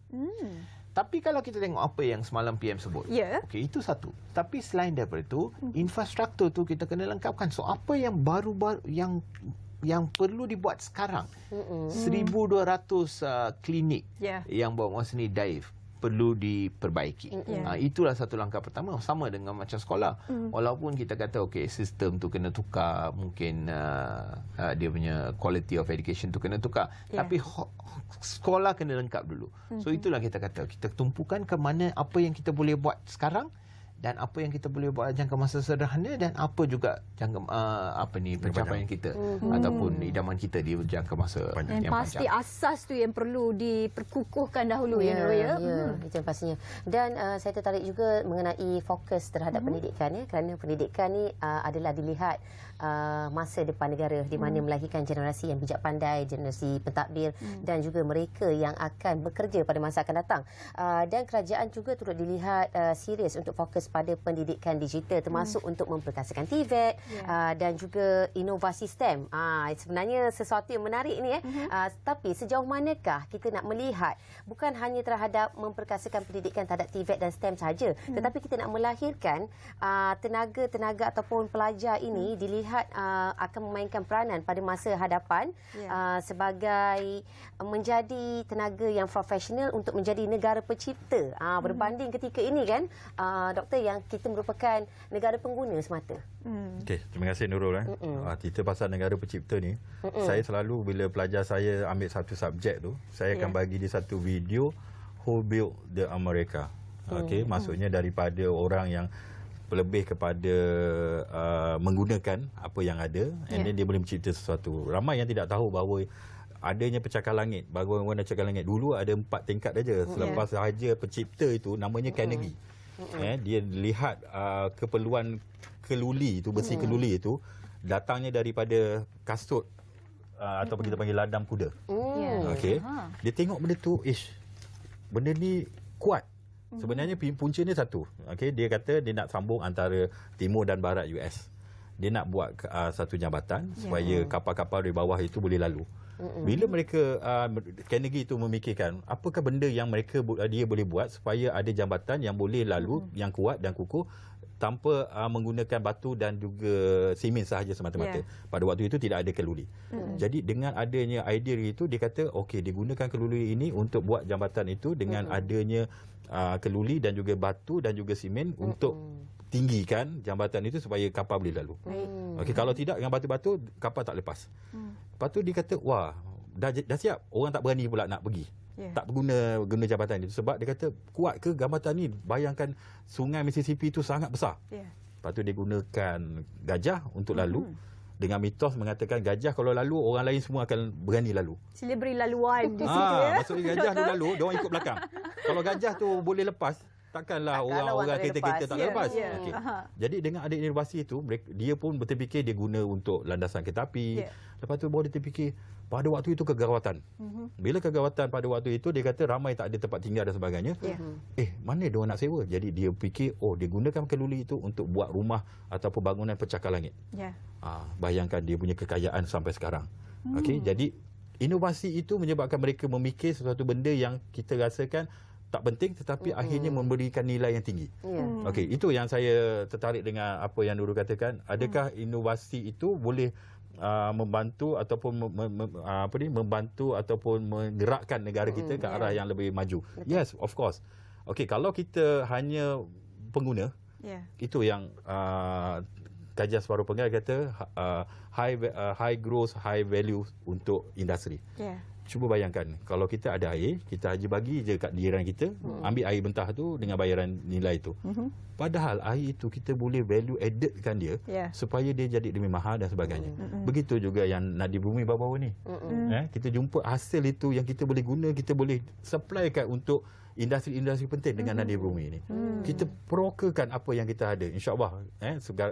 Tapi kalau kita tengok apa yang semalam PM sebut, okey, itu satu. Tapi selain daripada itu, infrastruktur tu kita kena lengkapkan. So apa yang baru-baru yang perlu dibuat sekarang, 1,200 klinik yang buat masa ni dive perlu diperbaiki. Itulah satu langkah pertama, sama dengan macam sekolah. Walaupun kita kata okey, sistem tu kena tukar, mungkin dia punya quality of education tu kena tukar, tapi sekolah kena lengkap dulu. So itulah kita kata, kita tumpukan ke mana apa yang kita boleh buat sekarang dan apa yang kita boleh buat jangka masa sederhana dan apa juga jangka pencapaian kita ataupun idaman kita di jangka masa yang yang pasti panjang. asas tu yang perlu diperkukuhkan dahulu itu pastinya. Dan saya tertarik juga mengenai fokus terhadap pendidikan kerana pendidikan ni adalah dilihat masa depan negara di mana melahirkan generasi yang bijak pandai, generasi pentadbir dan juga mereka yang akan bekerja pada masa akan datang. Dan kerajaan juga turut dilihat serius untuk fokus pada pendidikan digital termasuk untuk memperkasakan TVET dan juga inovasi STEM. Sebenarnya sesuatu yang menarik ni tapi sejauh manakah kita nak melihat bukan hanya terhadap memperkasakan pendidikan terhadap TVET dan STEM sahaja, tetapi kita nak melahirkan tenaga-tenaga ataupun pelajar ini dilihat akan memainkan peranan pada masa hadapan sebagai menjadi tenaga yang profesional untuk menjadi negara pencipta. Berbanding ketika ini kan Doktor, yang kita merupakan negara pengguna semata. Okey, terima kasih Nurul. Cerita pasal negara pencipta ni, saya selalu bila pelajar saya ambil satu subjek tu, saya akan bagi dia satu video Who Built the America. Okey, maksudnya daripada orang yang lebih kepada menggunakan apa yang ada and then dia boleh mencipta sesuatu. Ramai yang tidak tahu bahawa adanya pecahkan langit. Bagaimana pecahkan langit? Dulu ada 4 tingkat saja. Selepas sahaja pencipta itu namanya Carnegie. Dia lihat keperluan keluli itu, besi keluli itu datangnya daripada kasut ataupun kita panggil ladam kuda. Okey. Dia tengok benda tu, benda ni kuat. Sebenarnya punca ni satu. Okey, dia kata dia nak sambung antara timur dan barat US. Dia nak buat satu jambatan supaya kapal-kapal di bawah itu boleh lalu. Bila mereka Carnegie itu memikirkan apakah benda yang dia boleh buat supaya ada jambatan yang boleh lalu yang kuat dan kukuh tanpa menggunakan batu dan juga simen sahaja semata-mata. Pada waktu itu tidak ada keluli. Jadi dengan adanya idea itu, dia kata okey, digunakan keluli ini untuk buat jambatan itu dengan adanya keluli dan juga batu dan juga simen untuk tinggikan jambatan itu supaya kapal boleh lalu. Okey, kalau tidak dengan batu-batu kapal tak lepas. Lepas tu dia kata, wah, dah siap. Orang tak berani pula nak pergi. Tak guna jambatan itu sebab dia kata kuat ke jambatan ni? Bayangkan sungai Mississippi itu sangat besar. Lepas tu dia gunakan gajah untuk lalu. Dengan mitos mengatakan gajah kalau lalu orang lain semua akan berani lalu. Sila beri laluan di situ maksudnya gajah tu lalu, dia orang ikut belakang. Kalau gajah tu boleh lepas, takkanlah orang kereta-kereta tak lepas. Okay. Jadi dengan ada inovasi itu, dia pun berterfikir dia guna untuk landasan kereta api. Lepas tu baru dia terfikir pada waktu itu kegawatan. Bila kegawatan pada waktu itu, dia kata ramai tak ada tempat tinggal dan sebagainya. Mana dia orang nak sewa? Jadi dia fikir, dia gunakan keluli itu untuk buat rumah ataupun bangunan pencakar langit. Bayangkan dia punya kekayaan sampai sekarang. Okey, jadi inovasi itu menyebabkan mereka memikir sesuatu benda yang kita rasakan tak penting tetapi akhirnya memberikan nilai yang tinggi. Okey, itu yang saya tertarik dengan apa yang Nurul katakan. Adakah inovasi itu boleh membantu ataupun membantu ataupun menggerakkan negara kita ke arah yang lebih maju? Yes, of course. Okey, kalau kita hanya pengguna, itu yang kajian separuh penggal kata high growth, high value untuk industri. Cuba bayangkan, kalau kita ada air, kita haji bagi je kat jiran kita, ambil air mentah tu dengan bayaran nilai tu. Padahal air itu kita boleh value addedkan dia supaya dia jadi lebih mahal dan sebagainya. Begitu juga yang nadi bumi baru-baru ni. Kita jumpa hasil itu yang kita boleh guna, kita boleh supplykan untuk industri-industri penting dengan nadi bumi ini. Kita prokerkan apa yang kita ada. InsyaAllah,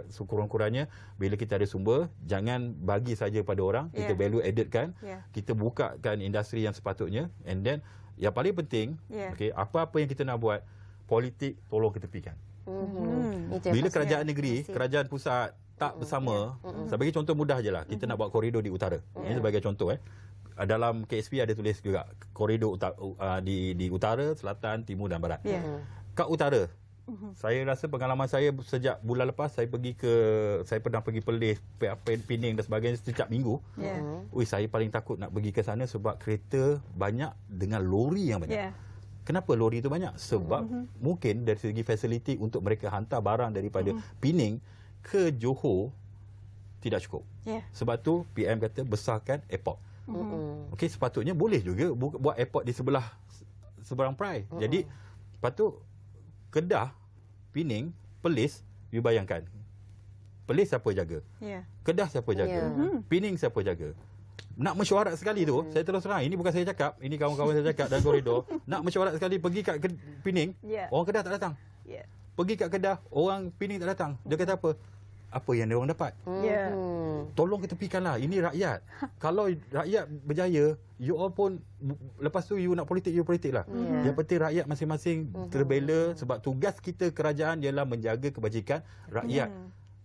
sekurang-kurangnya bila kita ada sumber, jangan bagi saja pada orang, kita value addedkan, kita bukakan industri yang sepatutnya, and then yang paling penting, okey, apa-apa yang kita nak buat, politik tolong ketepikan. Bila kerajaan negeri, kerajaan pusat tak bersama, saya bagi contoh mudah je lah, kita nak buat koridor di utara. Ini sebagai contoh. Dalam KSP ada tulis juga koridor di utara, selatan, timur dan barat. Kat utara, saya rasa pengalaman saya sejak bulan lepas saya pernah pergi Perlis, Pening dan sebagainya setiap minggu. Saya paling takut nak pergi ke sana sebab kereta banyak dengan lori yang banyak. Kenapa lori itu banyak? Sebab mungkin dari segi fasiliti untuk mereka hantar barang daripada Pening ke Johor tidak cukup. Sebab tu PM kata besarkan airport. Okey, sepatutnya boleh juga buat airport di seberang Perai. Jadi patut Kedah, Pening, Perlis, you bayangkan. Perlis siapa jaga? Kedah siapa jaga? Pening siapa jaga? Nak mesyuarat sekali tu, saya terus terang, ini bukan saya cakap, ini kawan-kawan saya cakap dalam koridor, nak mesyuarat sekali pergi kat Pening, orang Kedah tak datang. Pergi kat Kedah, orang Pening tak datang. Dia kata apa? Apa yang dia orang dapat? Tolong ketepikanlah. Ini rakyat. Kalau rakyat berjaya, you all pun lepas tu you nak politik, you politik lah. Yang penting rakyat masing-masing terbela sebab tugas kita kerajaan ialah menjaga kebajikan rakyat.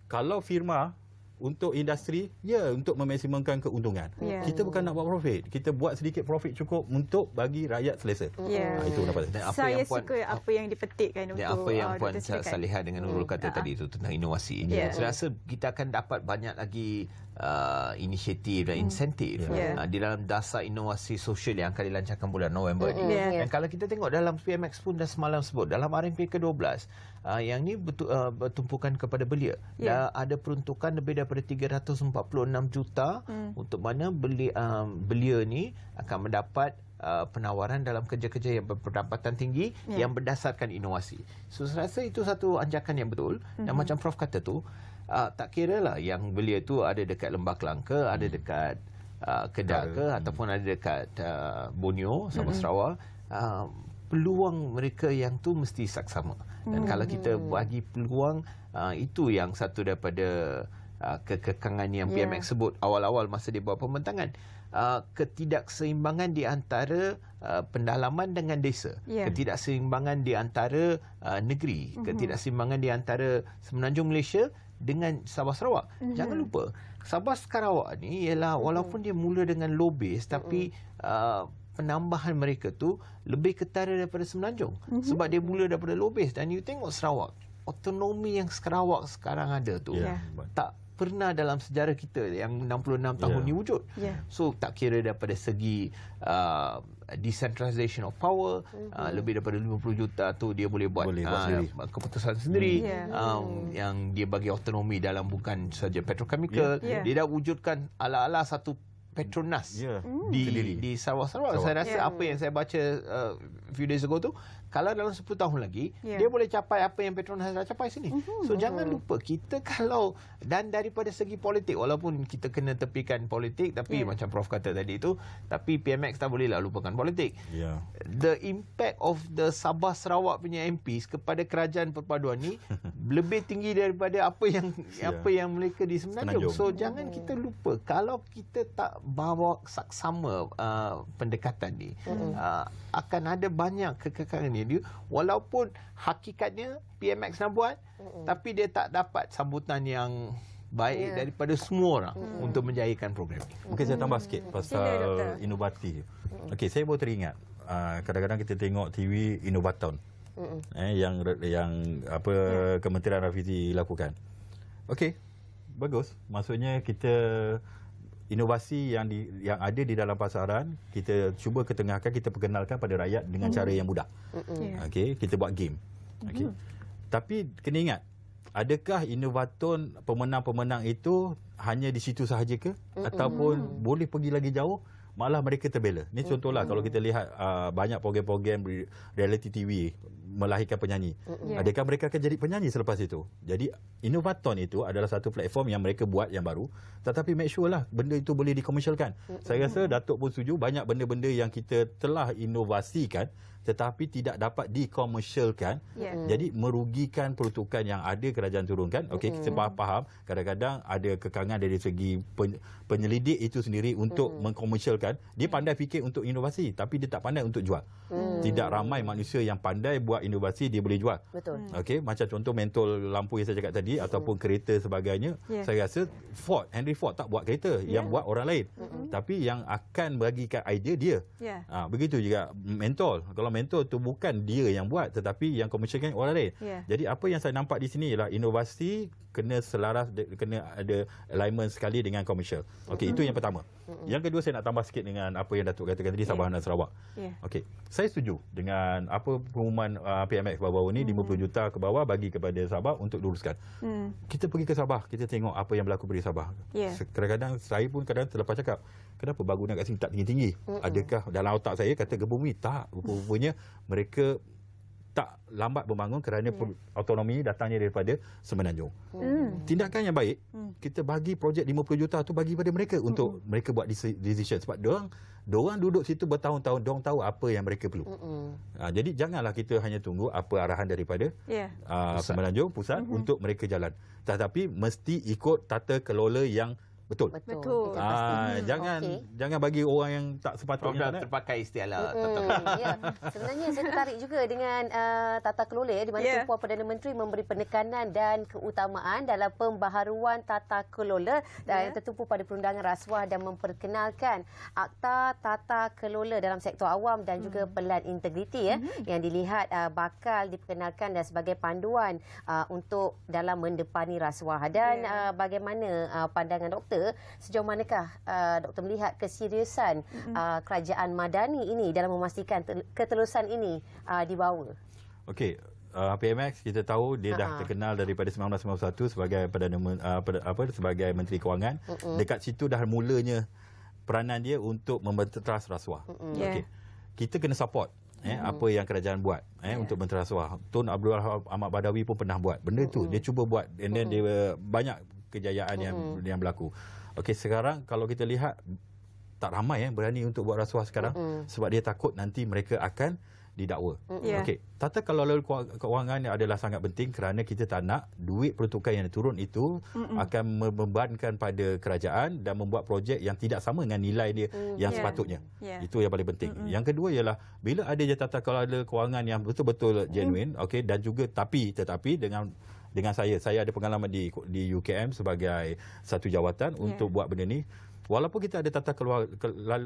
Kalau firma untuk industri, untuk memaksimumkan keuntungan. Kita bukan nak buat profit. Kita buat sedikit profit cukup untuk bagi rakyat selesa. Itu pendapat saya. Saya suka apa yang dipetikkan untuk apa yang Puan Salihah dengan Nurul kata tadi itu tentang inovasi. Saya rasa kita akan dapat banyak lagi inisiatif dan insentif di dalam dasar inovasi sosial yang akan dilancarkan bulan November ini. Dan kalau kita tengok dalam PMX pun dah semalam sebut, dalam RMP ke-12, yang ni bertumpukan kepada belia. Dah ada peruntukan lebih daripada 346 juta untuk mana belia ni akan mendapat penawaran dalam kerja-kerja yang berpendapatan tinggi yang berdasarkan inovasi. So saya rasa itu satu anjakan yang betul. Dan macam Prof kata tu, tak kira lah yang belia tu ada dekat Lembah Kelang ke, ada dekat Kedah ke, ataupun ada dekat Borneo, Sabah Sarawak, peluang mereka yang tu mesti saksama. Dan kalau kita bagi peluang, itu yang satu daripada kekekangan yang PMX sebut awal-awal masa dia buat pembentangan. Ketidakseimbangan di antara pendalaman dengan desa, ketidakseimbangan di antara negeri, ketidakseimbangan di antara Semenanjung Malaysia dengan Sabah Sarawak. Jangan lupa, Sabah Sarawak ni ialah walaupun dia mula dengan low base, tapi penambahan mereka tu lebih ketara daripada Semenanjung. Sebab dia mula daripada low base. Dan you tengok Sarawak, otonomi yang Sarawak sekarang ada tu tak pernah dalam sejarah kita yang 66 tahun ni wujud. So tak kira daripada segi decentralization of power, lebih daripada 50 juta tu dia boleh buat keputusan sendiri, yang dia bagi otonomi dalam bukan saja petrochemical. Dia dah wujudkan ala-ala satu Petronas di Sarawak. Saya rasa apa yang saya baca few days ago tu, kalau dalam 10 tahun lagi dia boleh capai apa yang Petronas dah capai sini. So jangan lupa kita kalau, dan daripada segi politik, walaupun kita kena tepikan politik, tapi macam Prof kata tadi tu, tapi PMX tak bolehlah lupakan politik. The impact of the Sabah Sarawak punya MPs kepada kerajaan perpaduan ni lebih tinggi daripada apa yang mereka di Semenanjung. So jangan kita lupa, kalau kita tak bawa saksama pendekatan ni, akan ada banyak kekekangan ni. Walaupun hakikatnya PMX nak buat, tapi dia tak dapat sambutan yang baik daripada semua orang untuk menjayakan program ni. Mungkin saya tambah sikit pasal inovatif. Okey, saya baru teringat, kadang-kadang kita tengok TV Innovaton yang Kementerian Rafisi lakukan. Okey, bagus. Maksudnya kita inovasi yang ada di dalam pasaran, kita cuba ketengahkan, kita perkenalkan pada rakyat dengan cara yang mudah. Okey, kita buat game. Okey. Tapi kena ingat, adakah Innovaton pemenang-pemenang itu hanya di situ sahaja ke? Ataupun boleh pergi lagi jauh? Malah mereka terbela. Ini contohlah, kalau kita lihat banyak program-program reality TV melahirkan penyanyi. Adakah mereka akan jadi penyanyi selepas itu? Jadi Innovaton itu adalah satu platform yang mereka buat yang baru, tetapi make sure lah benda itu boleh dikomersialkan. Saya rasa Datuk pun setuju, banyak benda-benda yang kita telah inovasikan tetapi tidak dapat dikomersialkan. Jadi merugikan peruntukan yang ada kerajaan turunkan. Okey, kita faham kadang-kadang ada kekangan dari segi penyelidik itu sendiri untuk mengkomersialkan. dudukkan, dia pandai fikir untuk inovasi tapi dia tak pandai untuk jual. Tidak ramai manusia yang pandai buat inovasi dia boleh jual. Betul. Okey, macam contoh mentol lampu yang saya cakap tadi ataupun kereta sebagainya. Saya rasa Henry Ford tak buat kereta, yang buat orang lain. Tapi yang akan bagikan idea dia. Begitu juga mentol. Kalau mentol tu bukan dia yang buat tetapi yang komersialkan orang lain. Jadi apa yang saya nampak di sini ialah inovasi kena selaras, kena ada alignment sekali dengan komersial. Okey, itu yang pertama. Yang kedua, saya nak tambah sikit dengan apa yang Datuk katakan tadi, Sabah dan Sarawak. Okey, saya setuju dengan apa pengumuman PMX baru-baru ni, 50 juta ke bawah bagi kepada Sabah untuk luruskan. Kita pergi ke Sabah, kita tengok apa yang berlaku di Sabah. Kadang-kadang saya pun kadang terlepas cakap, kenapa bangunan kat sini tak tinggi-tinggi? Adakah dalam otak saya kata gempa bumi? Tak, rupanya mereka tak lambat membangun kerana autonomi datangnya daripada Semenanjung. Tindakan yang baik, kita bagi projek 50 juta tu bagi pada mereka untuk mereka buat decision. Sebab diorang duduk situ bertahun-tahun, diorang tahu apa yang mereka perlu. Jadi janganlah kita hanya tunggu apa arahan daripada Semenanjung, pusat untuk mereka jalan. Tetapi mesti ikut tata kelola yang betul. Jangan bagi orang yang tak sepatutnya terpakai istilah. Sebenarnya saya tertarik juga dengan tata kelola di mana Tumpuan Perdana Menteri memberi penekanan dan keutamaan dalam pembaharuan tata kelola yang tertumpu pada perundangan rasuah dan memperkenalkan Akta Tata Kelola dalam sektor awam dan juga pelan integriti yang dilihat bakal diperkenalkan dan sebagai panduan untuk dalam mendepani rasuah. Dan bagaimana pandangan doktor, sejauh manakah doktor melihat keseriusan kerajaan Madani ini dalam memastikan keterusan ini dibawa? Okey, PMX kita tahu dia dah terkenal daripada 1991 sebagai sebagai Menteri Kewangan. Dekat situ dah mulanya peranan dia untuk membenteras rasuah. Okey. Kita kena support apa yang kerajaan buat untuk benteras rasuah. Tun Abdul Ahmad Badawi pun pernah buat benda tu. Dia cuba buat and then dia banyak kejayaan yang berlaku. Okey, sekarang kalau kita lihat tak ramai berani untuk buat rasuah sekarang sebab dia takut nanti mereka akan didakwa. Okey, tata kelola kewangan adalah sangat penting kerana kita tak nak duit pertukaran yang turun itu akan membebankan pada kerajaan dan membuat projek yang tidak sama dengan nilai dia yang sepatutnya. Itu yang paling penting. Yang kedua ialah bila ada je tata kelola kewangan yang betul-betul genuine, okey, dan juga tetapi dengan saya ada pengalaman di UKM sebagai satu jawatan untuk buat benda ni. Walaupun kita ada tata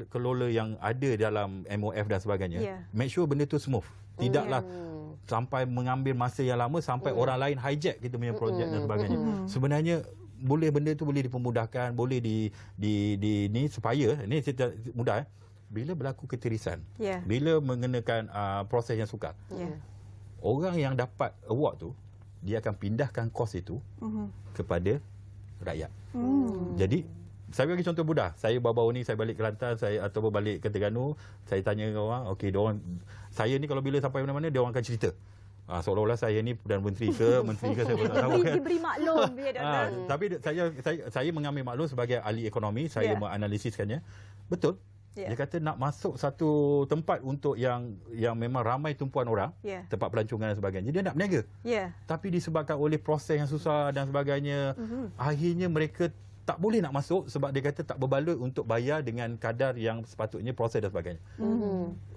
kelola yang ada dalam MOF dan sebagainya, make sure benda tu smooth. Tidaklah sampai mengambil masa yang lama sampai orang lain hijack kita punya projek dan sebagainya. Sebenarnya benda tu boleh dipermudahkan, boleh ni supaya ni mudah bila berlaku ketirisan, bila mengenakan proses yang sukar. Orang yang dapat award tu dia akan pindahkan kos itu kepada rakyat. Jadi saya bagi contoh mudah. Saya baru-baru ni saya balik Kelantan, ataupun balik ke Terengganu, saya tanya orang, okey, saya ni kalau bila sampai mana-mana dia orang akan cerita. Seolah-olah saya ni Perdana Menteri ke menteri ke saya pun tak tahu kan. Diberi maklum tapi saya mengambil maklum sebagai ahli ekonomi, saya menganalisiskannya. Betul. Dia kata nak masuk satu tempat untuk yang memang ramai tumpuan orang, tempat pelancongan dan sebagainya, dia nak berniaga. Tapi disebabkan oleh proses yang susah dan sebagainya, akhirnya mereka tak boleh nak masuk sebab dia kata tak berbaloi untuk bayar dengan kadar yang sepatutnya proses dan sebagainya.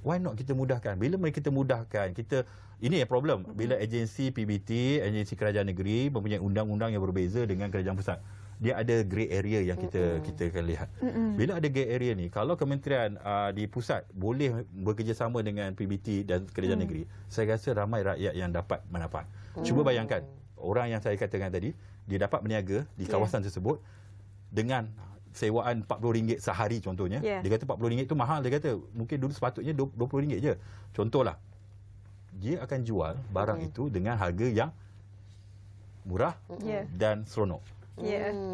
Why not kita mudahkan? Bila kita mudahkan, ini yang problem. Bila agensi PBT, agensi kerajaan negeri mempunyai undang-undang yang berbeza dengan kerajaan pusat. Dia ada grey area yang kita akan lihat. Bila ada grey area ni, kalau kementerian di pusat boleh bekerjasama dengan PBT dan kerajaan negeri, saya rasa ramai rakyat yang dapat manfaat. Cuba bayangkan, orang yang saya katakan tadi, dia dapat berniaga di kawasan tersebut dengan sewaan RM40 sehari contohnya. Dia kata RM40 itu mahal, dia kata mungkin dulu sepatutnya RM20 je. Contohlah, dia akan jual barang itu dengan harga yang murah dan seronok.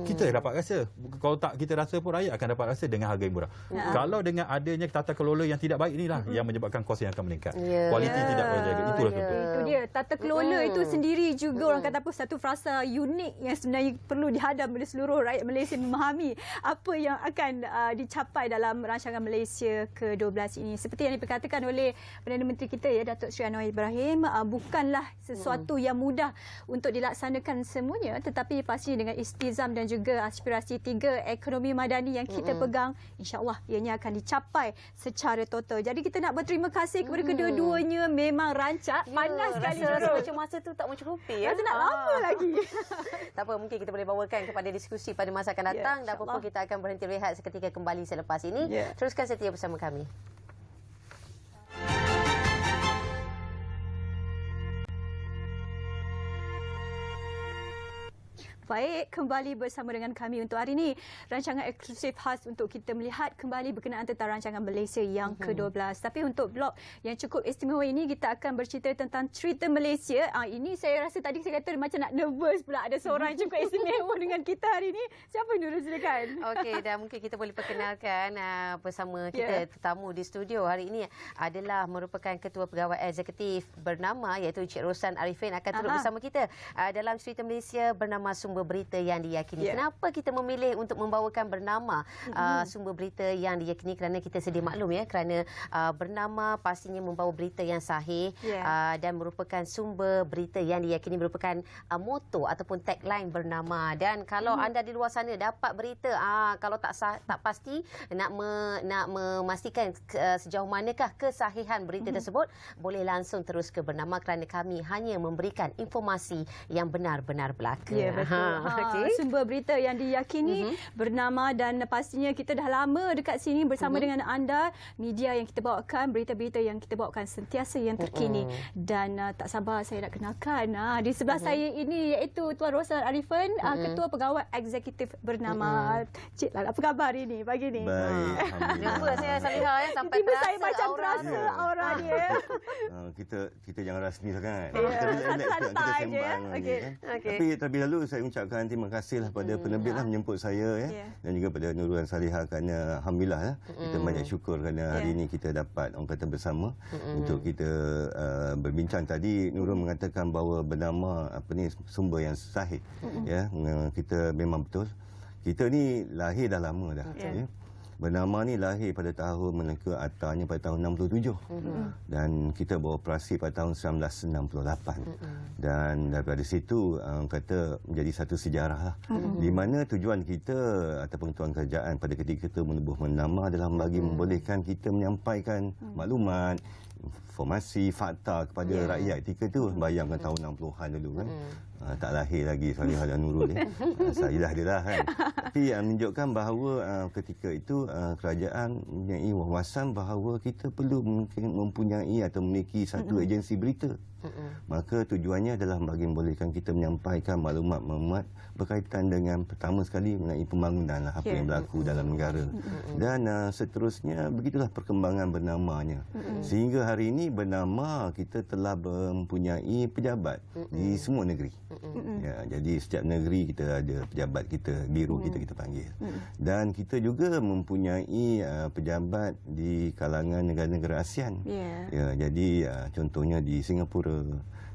Kita dapat rasa. Kalau tak kita rasa pun rakyat akan dapat rasa dengan harga yang murah. Kalau dengan adanya tata kelola yang tidak baik inilah yang menyebabkan kos yang akan meningkat. Kualiti tidak terjaga. Itulah contoh. Itu dia. Tata kelola itu sendiri juga orang kata apa, satu frasa unik yang sebenarnya perlu dihadam oleh seluruh rakyat Malaysia memahami apa yang akan dicapai dalam rancangan Malaysia ke-12 ini. Seperti yang diperkatakan oleh Perdana Menteri kita Datuk Seri Anwar Ibrahim, bukanlah sesuatu yang mudah untuk dilaksanakan semuanya, tetapi pasti dengan Istizam dan juga aspirasi 3 ekonomi madani yang kita pegang, insya-Allah ianya akan dicapai secara total. Jadi kita nak berterima kasih kepada kedua-duanya, memang rancak panas sekali. Rasa macam masa tu tak mencukupi ya. Rasa nak lama lagi. Tak apa, mungkin kita boleh bawakan kepada diskusi pada masa akan datang. Dan apa pun kita akan berhenti rehat seketika kembali selepas ini. Teruskan setia bersama kami. Baik, kembali bersama dengan kami untuk hari ini. Rancangan eksklusif khas untuk kita melihat kembali berkenaan tentang rancangan Malaysia yang ke-12. Tapi untuk blok yang cukup istimewa ini, kita akan bercerita tentang cerita Malaysia. Ini saya rasa tadi saya kata macam nak nervous pula. Ada seorang yang cukup istimewa dengan kita hari ini. Siapa Nurul, silakan. Okey, dan mungkin kita boleh perkenalkan bersama kita tetamu di studio hari ini adalah merupakan Ketua Pegawai Eksekutif bernama iaitu Encik Roslan Arifin akan turut bersama kita dalam cerita Malaysia bernama Sumber Berita yang Diyakini. Kenapa kita memilih untuk membawakan bernama Sumber Berita yang Diyakini? Kerana kita sedia maklum ya, kerana bernama pastinya membawa berita yang sahih dan merupakan sumber berita yang diyakini, merupakan moto ataupun tagline bernama. Dan kalau anda di luar sana dapat berita kalau tak pasti nak memastikan sejauh manakah kesahihan berita tersebut, boleh langsung terus ke bernama, kerana kami hanya memberikan informasi yang benar-benar belaka. Ya, betul. Sumber berita yang diyakini bernama, dan pastinya kita dah lama dekat sini bersama dengan anda. Media yang kita bawakan, berita-berita yang kita bawakan sentiasa yang terkini. Dan tak sabar saya nak kenalkan di sebelah saya ini iaitu Tuan Roslan Arifin, Ketua Pegawai Eksekutif bernama. Cik Lan, apa khabar hari ini pagi ni? Baik, Nervous saya Salihah sampai tiba terasa saya macam terasa aura dia. kita jangan rasmi sangat. Santai je ya. Okey. Tapi terlebih dahulu saya ucapkan terima kasihlah pada penerbit menjemput saya dan juga pada Nurul dan Salihah, kerana alhamdulillah kita banyak syukur kerana hari ini kita dapat orang kata bersama untuk kita berbincang. Tadi Nurul mengatakan bahawa bernama sumber yang sahih. Kita memang betul. Kita ni lahir dah lama dah. Bernama ni lahir pada tahun meneka atanya pada tahun 67 dan kita beroperasi pada tahun 1968 dan daripada situ kata menjadi satu sejarah lah. Di mana tujuan kita ataupun tuan kerajaan pada ketika itu menubuh bernama adalah bagi membolehkan kita menyampaikan maklumat, informasi, fakta kepada rakyat. Ketika itu bayangkan tahun 60-an dulu kan. Tak lahir lagi Salihah dan Nurul saya dah dia lah kan. Tapi menunjukkan bahawa ketika itu kerajaan mempunyai wawasan bahawa kita perlu mempunyai atau memiliki satu agensi berita. Maka tujuannya adalah bagi membolehkan kita menyampaikan maklumat berkaitan dengan pertama sekali mengenai pembangunan apa yang berlaku dalam negara. Dan seterusnya begitulah perkembangan bernamanya. Sehingga hari ini bernama kita telah mempunyai pejabat di semua negeri. Jadi setiap negeri kita ada pejabat kita, biro kita panggil. Dan kita juga mempunyai pejabat di kalangan negara-negara ASEAN. Jadi contohnya di Singapura,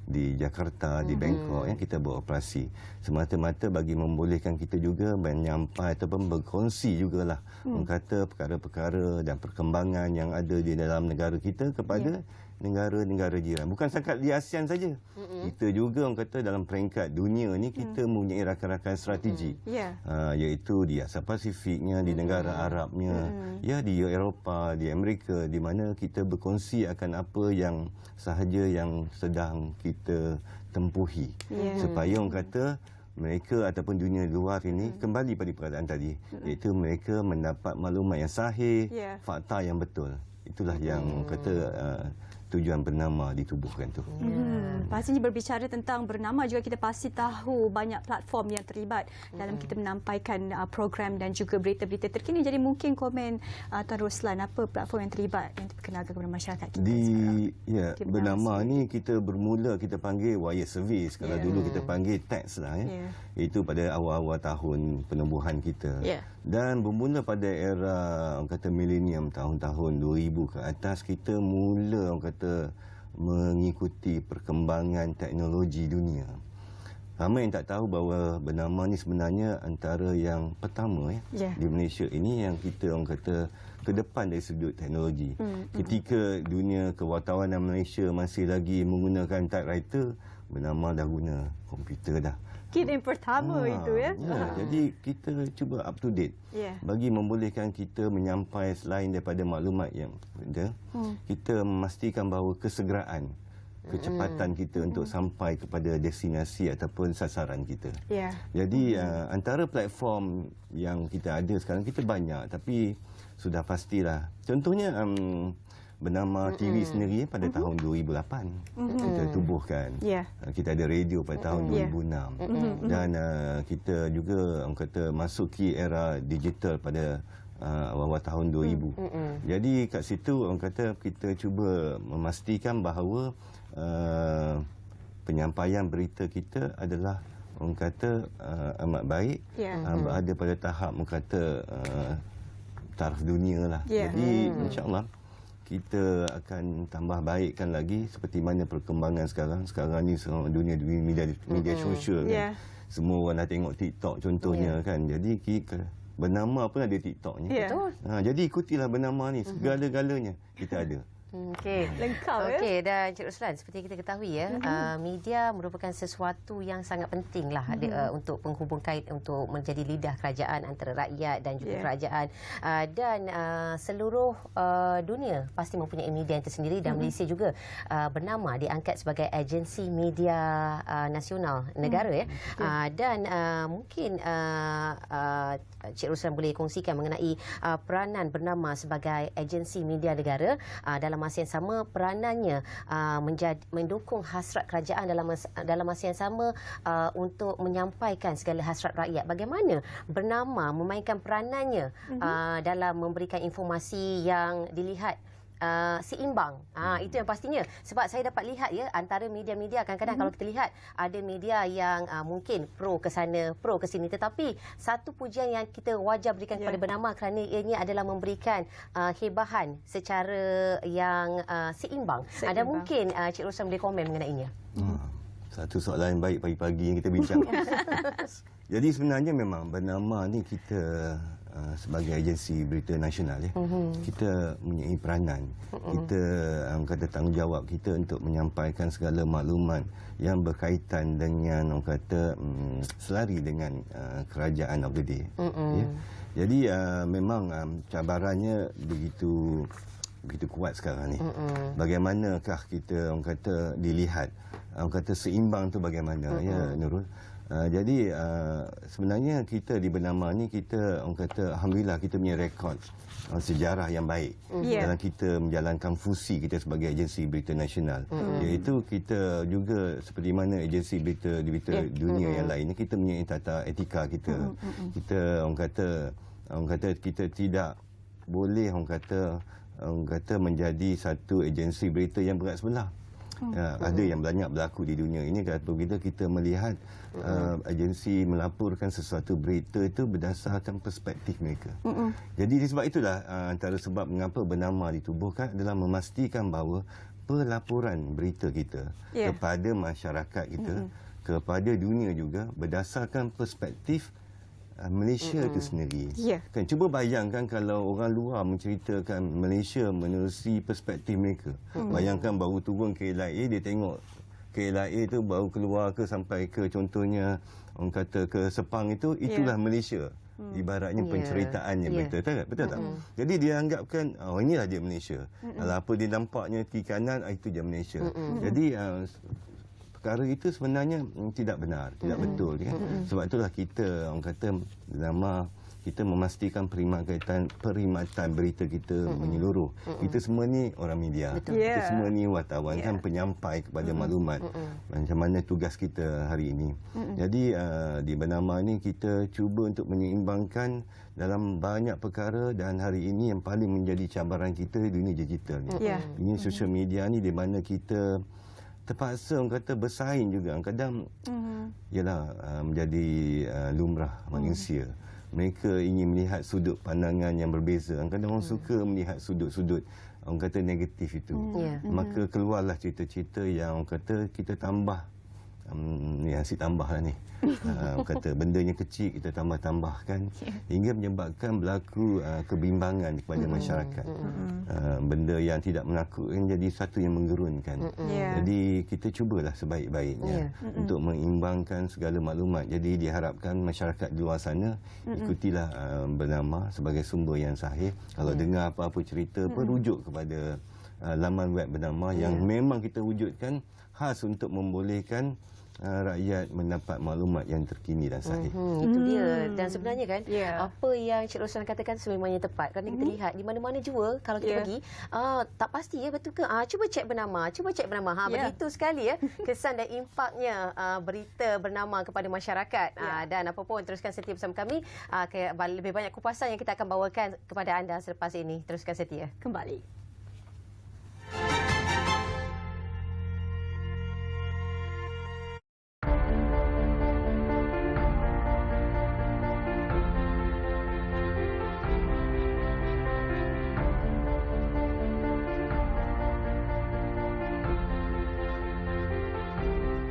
di Jakarta, di Bangkok yang kita beroperasi semata-mata bagi membolehkan kita juga menyampaikan ataupun berkongsi jugalah mengkata perkara-perkara dan perkembangan yang ada di dalam negara kita kepada negara-negara jiran. Bukan setakat di ASEAN saja. Kita juga orang kata dalam peringkat dunia ni kita mempunyai rakan-rakan strategi. Iaitu di Asia Pasifiknya, di negara Arabnya, di Eropah, di Amerika, di mana kita berkongsi akan apa yang sahaja yang sedang kita tempuhi. Supaya orang kata mereka ataupun dunia luar ini kembali pada perkataan tadi, iaitu mereka mendapat maklumat yang sahih, fakta yang betul. Itulah yang kata tujuan bernama ditubuhkan tu. Pastinya berbicara tentang bernama juga kita pasti tahu banyak platform yang terlibat dalam kita menampaikan program dan juga berita-berita terkini. Jadi mungkin komen Tuan Roslan, apa platform yang terlibat yang diperkenalkan kepada masyarakat kita sekarang? Bernama ni kita bermula kita panggil wire service. Kalau dulu kita panggil teks lah Itu pada awal-awal tahun penubuhan kita. Dan bermula pada era orang kata milenium, tahun-tahun 2000 ke atas, kita mula orang kata mengikuti perkembangan teknologi dunia. Ramai yang tak tahu bahawa bernama ni sebenarnya antara yang pertama di Malaysia ini yang kita orang kata ke depan dari sudut teknologi. Ketika dunia kewartawanan Malaysia masih lagi menggunakan typewriter, bernama dah guna komputer dah. mungkin yang pertama itu ya. Jadi kita cuba up to date. Bagi membolehkan kita menyampai selain daripada maklumat yang ada, kita memastikan bahawa kesegeraan, kecepatan kita untuk sampai kepada destinasi ataupun sasaran kita. Jadi antara platform yang kita ada sekarang, kita banyak, tapi sudah pastilah. Contohnya bernama TV sendiri pada tahun 2008 kita tubuhkan. Kita ada radio pada tahun 2006 dan kita juga orang kata masuki era digital pada awal tahun 2000. Jadi kat situ orang kata kita cuba memastikan bahawa penyampaian berita kita adalah orang kata amat baik, ada pada tahap orang kata taraf dunia lah. Jadi insya-Allah kita akan tambah baikkan lagi seperti mana perkembangan sekarang. Sekarang ni dunia media sosial kan. Semua orang dah tengok TikTok contohnya kan. Jadi bernama pun ada TikToknya. Jadi ikutilah bernama ni, segala-galanya kita ada. Okey. Lengkap ya. Okey, dan Cik Ruslan, seperti kita ketahui ya, media merupakan sesuatu yang sangat penting lah untuk penghubung kait, untuk menjadi lidah kerajaan antara rakyat dan juga kerajaan. Dan seluruh dunia pasti mempunyai media yang tersendiri dan Malaysia juga bernama diangkat sebagai agensi media nasional negara ya. Dan mungkin Cik Ruslan boleh kongsikan mengenai peranan bernama sebagai agensi media negara dalam masa yang sama, peranannya mendukung hasrat kerajaan dalam masa yang sama untuk menyampaikan segala hasrat rakyat. Bagaimana bernama memainkan peranannya dalam memberikan informasi yang dilihat seimbang. Itu yang pastinya. Sebab saya dapat lihat ya, antara media-media kadang-kadang kalau kita lihat ada media yang mungkin pro ke sana, pro ke sini, tetapi satu pujian yang kita wajar berikan kepada bernama kerana ianya adalah memberikan hebahan secara yang seimbang. Ada mungkin Cik Ruslan boleh komen mengenainya. Satu soalan yang baik pagi-pagi yang kita bincang. Jadi sebenarnya memang bernama ni kita sebagai agensi berita nasional ya, kita mempunyai peranan, kita kata tanggungjawab kita untuk menyampaikan segala maklumat yang berkaitan dengan orang kata selari dengan kerajaan of the day. Ya. Jadi memang cabarannya begitu kuat sekarang ni. Bagaimanakah kita orang kata dilihat, orang kata seimbang tu bagaimana ya Nurul? Jadi sebenarnya kita di bernama ni kita orang kata alhamdulillah kita punya rekod sejarah yang baik dalam kita menjalankan fungsi kita sebagai agensi berita nasional, iaitu kita juga seperti mana agensi berita dunia yang lain, kita punya tata etika kita. Kita orang kata kita tidak boleh orang kata menjadi satu agensi berita yang berat sebelah. Ada yang banyak berlaku di dunia ini apabila kita melihat agensi melaporkan sesuatu berita itu berdasarkan perspektif mereka. Jadi sebab itulah antara sebab mengapa bernama ditubuhkan adalah memastikan bahawa pelaporan berita kita kepada masyarakat kita, kepada dunia juga berdasarkan perspektif Malaysia itu sendiri. Kan cuba bayangkan kalau orang luar menceritakan Malaysia menerusi perspektif mereka. Bayangkan baru turun KLIA, dia tengok KLIA itu baru keluar ke sampai ke contohnya orang kata ke Sepang itulah Malaysia. Ibaratnya penceritaannya betul tak? Jadi dia anggapkan inilah dia Malaysia. Kalau apa dia nampaknya kiri kanan itu dia Malaysia. Jadi perkara itu sebenarnya tidak benar, tidak betul kan. Sebab itulah kita orang kata nama kita memastikan perkhidmatan berita kita menyeluruh. Kita semua ni orang media. Kita semua ni wartawan kan, penyampai kepada maklumat. Macam mana tugas kita hari ini. Jadi di bernama ni kita cuba untuk menyeimbangkan dalam banyak perkara, dan hari ini yang paling menjadi cabaran kita dunia digital ni. Ini social media ni di mana kita terpaksa orang kata bersaing juga. Kadang ialah menjadi lumrah manusia. Mereka ingin melihat sudut pandangan yang berbeza. Kadang orang suka melihat sudut-sudut orang kata negatif itu. Maka keluarlah cerita-cerita yang orang kata kita tambah yang si tambah lah ni. Kata bendanya kecil kita tambah-tambahkan hingga menyebabkan berlaku kebimbangan kepada masyarakat. Benda yang tidak menakutkan jadi satu yang menggerunkan. Jadi kita cubalah sebaik-baiknya untuk mengimbangkan segala maklumat. Jadi diharapkan masyarakat di luar sana ikutilah Bernama sebagai sumber yang sahih. Kalau dengar apa-apa cerita pun rujuk kepada laman web Bernama yang memang kita wujudkan khas untuk membolehkan rakyat mendapat maklumat yang terkini dan sahih. Itu dia. Dan sebenarnya kan, apa yang Cik Roslan katakan sememangnya tepat. Kerana kita lihat di mana-mana jua kalau kita pergi, tak pasti betul ke? Cuba cek Bernama, begitu sekali kesan dan impaknya berita Bernama kepada masyarakat. Dan apa pun teruskan setia bersama kami. Lebih banyak kupasan yang kita akan bawakan kepada anda selepas ini. Teruskan setia. Kembali.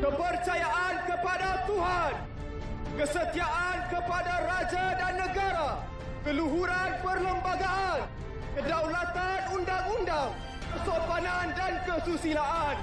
Kepercayaan kepada Tuhan, kesetiaan kepada raja dan negara, keluhuran perlembagaan, kedaulatan undang-undang, kesopanan dan kesusilaan.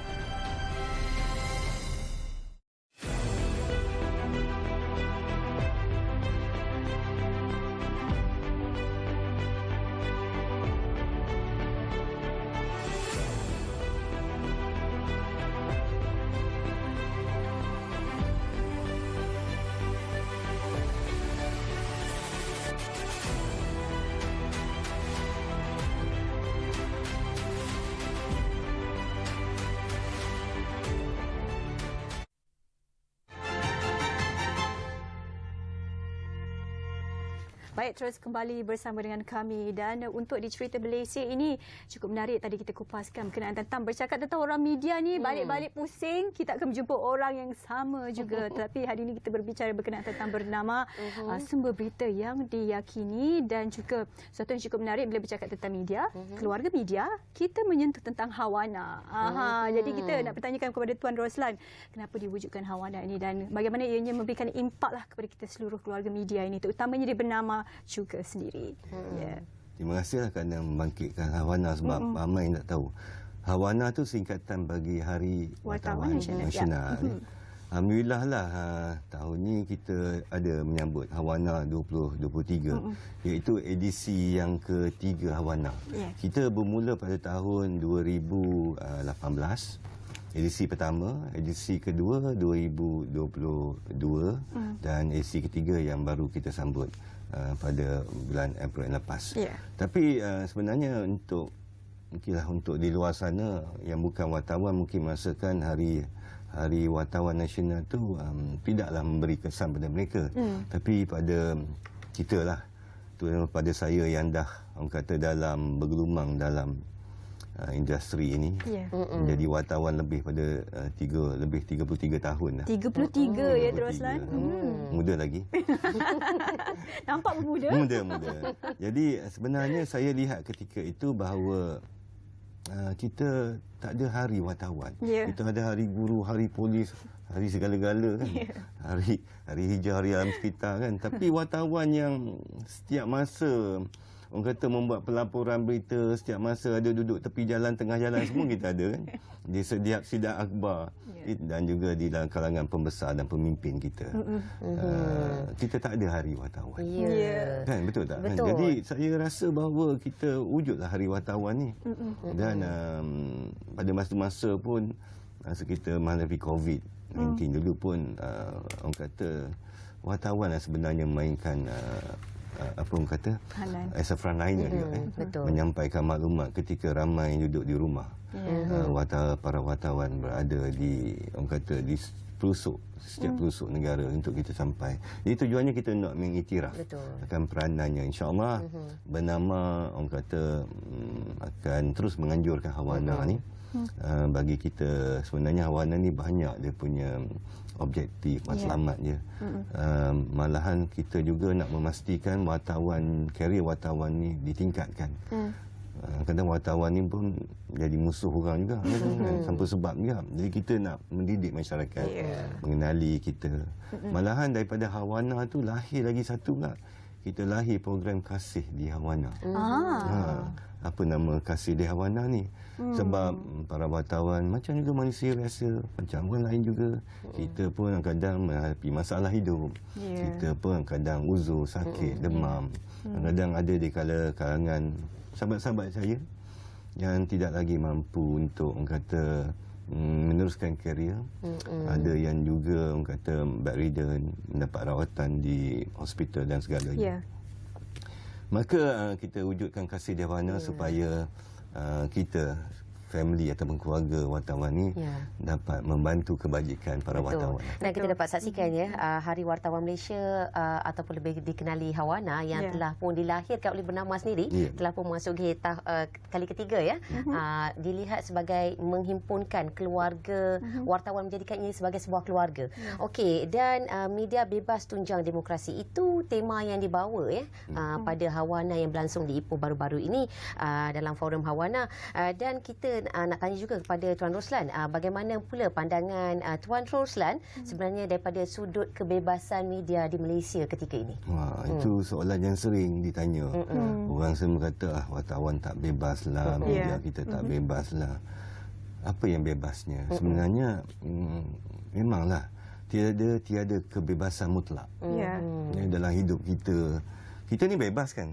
Baik, terus kembali bersama dengan kami dan untuk di Cerita Malaysia ini cukup menarik. Tadi kita kupaskan berkenaan tentang bercakap tentang orang media ni balik-balik pusing kita akan berjumpa orang yang sama juga. Tetapi hari ini kita berbicara berkenaan tentang Bernama, sumber berita yang diyakini dan juga sesuatu yang cukup menarik bila bercakap tentang media, keluarga media, kita menyentuh tentang Hawana. Jadi kita nak bertanyakan kepada Tuan Roslan kenapa diwujudkan Hawana ini dan bagaimana ianya memberikan impak lah kepada kita seluruh keluarga media ini, terutamanya di Bernama juga sendiri. Terima kasihlah kerana membangkitkan Hawana sebab ramai yang tak tahu. Hawana tu singkatan bagi Hari Wartawan Nasional. Alhamdulillah lah tahun ni kita ada menyambut Hawana 2023 iaitu edisi yang ketiga Hawana. Kita bermula pada tahun 2018. Edisi pertama, edisi kedua 2022 dan edisi ketiga yang baru kita sambut pada bulan April yang lepas. Tapi sebenarnya untuk di luar sana yang bukan wartawan mungkin merasakan Hari Wartawan Nasional tu tidaklah memberi kesan pada mereka. Tapi pada kita lah, pada saya yang dah orang kata dalam bergelumang dalam industri ini menjadi wartawan lebih pada 33 tahun dah. 33 ya Roslan. Muda lagi. Nampak bermuda. Muda. Jadi sebenarnya saya lihat ketika itu bahawa kita tak ada hari wartawan. Kita ada hari guru, hari polis, hari segala-gala kan. Hari hijau, hari alam sekitar kan. Tapi wartawan yang setiap masa orang kata membuat pelaporan berita, setiap masa ada duduk tepi jalan, tengah jalan semua kita ada kan. Di setiap sidang akhbar dan juga di dalam kalangan pembesar dan pemimpin kita. Kita tak ada hari wartawan. Kan, betul tak? Betul. Jadi saya rasa bahawa kita wujudlah hari wartawan ni. Dan pada masa-masa pun masa kita menghadapi COVID-19 dulu pun orang kata wartawan sebenarnya memainkan apa orang kata as a frontliner juga menyampaikan maklumat ketika ramai yang duduk di rumah. Para wartawan berada di orang kata di setiap pelosok negara untuk kita sampai. Jadi tujuannya kita nak mengiktiraf akan peranannya. InsyaAllah Bernama orang kata akan terus menganjurkan Hawana ni. Bagi kita sebenarnya Hawana ni banyak dia punya objektif matlamat je. Malahan kita juga nak memastikan karier wartawan ni ditingkatkan. kadang wartawan ni pun jadi musuh orang juga kan, tanpa sebab juga. Jadi kita nak mendidik masyarakat mengenali kita. Malahan daripada Hawana tu lahir lagi satu pula. Kita lahir program kasih di Hawana. Apa nama kasih di Hawana ni? Sebab para wartawan macam juga manusia biasa, macam orang lain juga. Kita pun kadang menghadapi masalah hidup. Kita pun kadang uzur, sakit, demam. Kadang ada di kalangan sahabat-sahabat saya yang tidak lagi mampu untuk orang kata meneruskan karier. Ada yang juga orang kata bedridden, mendapat rawatan di hospital dan segalanya. Maka kita wujudkan kasih di Hawana supaya kita family ataupun keluarga wartawan ni dapat membantu kebajikan para wartawan. Dan kita dapat saksikan Hari Wartawan Malaysia ataupun lebih dikenali Hawana yang telah pun dilahirkan oleh bernama sendiri, telah pun memasuki kali ketiga dilihat sebagai menghimpunkan keluarga wartawan, menjadikan ini sebagai sebuah keluarga. Okey, dan media bebas tunjang demokrasi itu tema yang dibawa pada Hawana yang berlangsung di Ipoh baru-baru ini dalam forum Hawana, dan kita nak tanya juga kepada Tuan Roslan, bagaimana pula pandangan Tuan Roslan sebenarnya daripada sudut kebebasan media di Malaysia ketika ini? Itu soalan yang sering ditanya. Orang semua kata wartawan tak bebas lah, media kita tak bebas lah. Apa yang bebasnya? Sebenarnya memanglah tiada kebebasan mutlak. Dalam hidup kita ni bebas kan,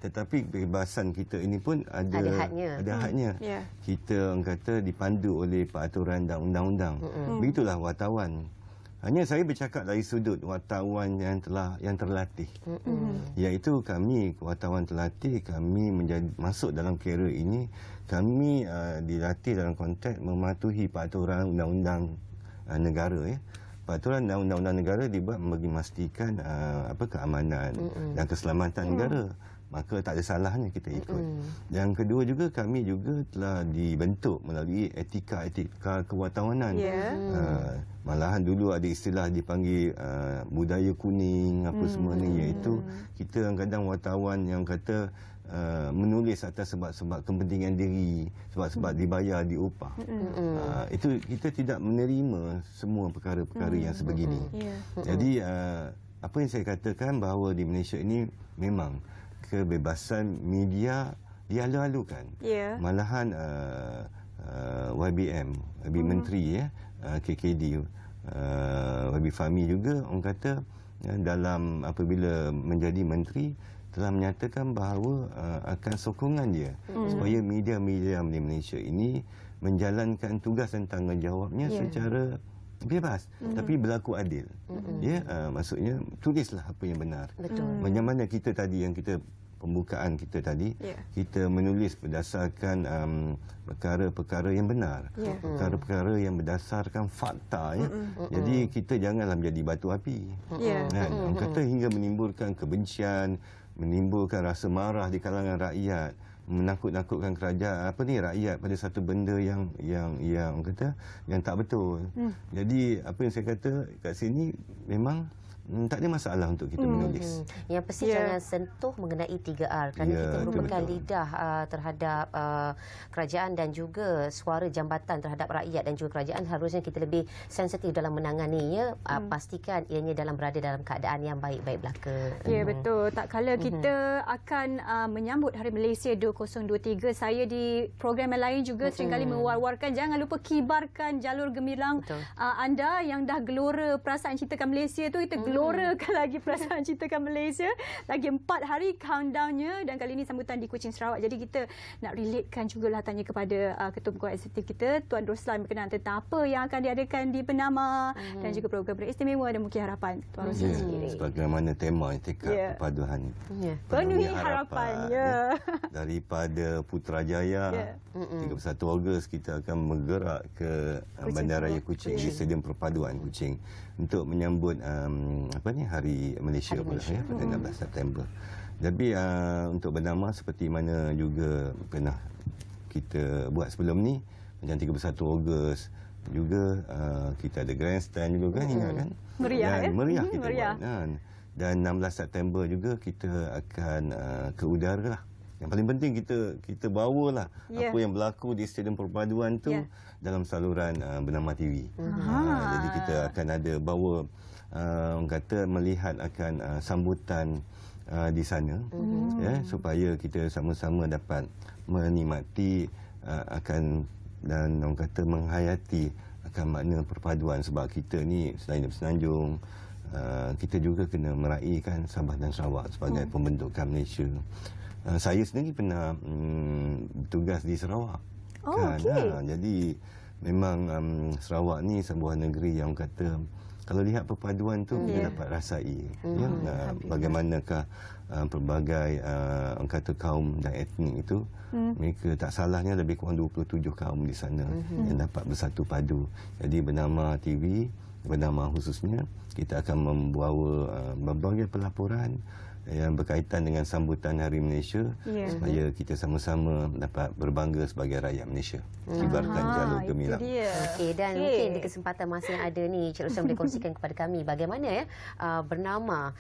tetapi kebebasan kita ini pun ada hadnya. Kita orang kata dipandu oleh peraturan dan undang-undang. Begitulah wartawan. Hanya saya bercakap dari sudut wartawan yang terlatih. Iaitu kami wartawan terlatih, kami masuk dalam karier ini, kami dilatih dalam konteks mematuhi peraturan undang-undang negara Peraturan dan undang-undang negara dibuat bagi memastikan keamanan dan keselamatan negara. Maka tak ada salahnya kita ikut. Yang kedua juga, kami juga telah dibentuk melalui etika kewartawanan. Malahan dulu ada istilah dipanggil budaya kuning apa semua ni, iaitu kita kadang wartawan yang kata menulis atas sebab-sebab kepentingan diri, sebab-sebab dibayar, diupah. Itu kita tidak menerima semua perkara-perkara yang sebegini. Jadi apa yang saya katakan bahawa di Malaysia ini memang kebebasan media dialu-alukan. Malahan YBM Menteri KKD, YB Fahmi juga orang kata dalam apabila menjadi menteri telah menyatakan bahawa akan sokongan dia supaya media-media di Malaysia ini menjalankan tugas dan tanggungjawabnya secara bebas tapi berlaku adil. Maksudnya tulislah apa yang benar. Macam mana kita tadi yang kita pembukaan kita tadi, kita menulis berdasarkan perkara-perkara yang benar, perkara-perkara yang berdasarkan fakta. Jadi kita janganlah menjadi batu api. Orang kata hingga menimbulkan kebencian, menimbulkan rasa marah di kalangan rakyat, menakut-nakutkan kerajaan rakyat pada satu benda yang orang kata yang tak betul. Jadi apa yang saya kata kat sini memang tak ada masalah untuk kita menulis. Yang pasti jangan sentuh mengenai 3R kerana kita merupakan lidah terhadap kerajaan dan juga suara jambatan terhadap rakyat dan juga kerajaan. Harusnya kita lebih sensitif dalam menanganinya. Pastikan ianya berada dalam keadaan yang baik-baik belaka. Betul. Tak kala kita akan menyambut Hari Malaysia 2023, saya di program yang lain juga seringkali mewar-warkan jangan lupa kibarkan jalur gemilang anda yang dah gelora perasaan cintakan Malaysia tu. Kita gelorakan lagi perasaan cintakan Malaysia. Lagi 4 hari countdownnya, dan kali ini sambutan di Kuching, Sarawak. Jadi kita nak relatekan jugalah, tanya kepada Ketua Pegawai Eksekutif kita Tuan Roslan berkenaan tentang apa yang akan diadakan di Penama dan juga program beristimewa dan mungkin harapan Tuan Roslan sendiri. Sebagaimana tema tekad perpaduan. Penuhi harapan. Daripada Putrajaya 31 Ogos kita akan bergerak ke Bandaraya Kuching di Stadium Perpaduan Kuching untuk menyambut Hari Malaysia pula pada 16 September. Jadi untuk bernama seperti mana juga pernah kita buat sebelum ni, macam 31 Ogos juga kita ada grandstand juga kan, ingat kan? Meriah kita buat. Dan 16 September juga kita akan ke udara lah. Yang paling penting kita bawalah apa yang berlaku di Stadium Perpaduan tu dalam saluran Bernama TV. Jadi kita akan ada bawa orang kata melihat akan sambutan di sana supaya kita sama-sama dapat menikmati akan dan orang kata menghayati akan makna perpaduan, sebab kita ni selain Semenanjung kita juga kena meraihkan Sabah dan Sarawak sebagai pembentukan Malaysia. Saya sendiri pernah bertugas di Sarawak. Jadi memang Sarawak ni sebuah negeri yang kata kalau lihat perpaduan tu kita dapat rasai bagaimanakah pelbagai orang kata kaum dan etnik itu mereka tak salahnya lebih kurang 27 kaum di sana yang dapat bersatu padu. Jadi Bernama TV, Bernama khususnya kita akan membawa berbagai pelaporan yang berkaitan dengan sambutan Hari Malaysia supaya kita sama-sama dapat berbangga sebagai rakyat Malaysia. Kibarkan jalur gemilang. Okey, dan mungkin di kesempatan masa yang ada ni Cik Ruslan boleh kongsikan kepada kami bagaimana Bernama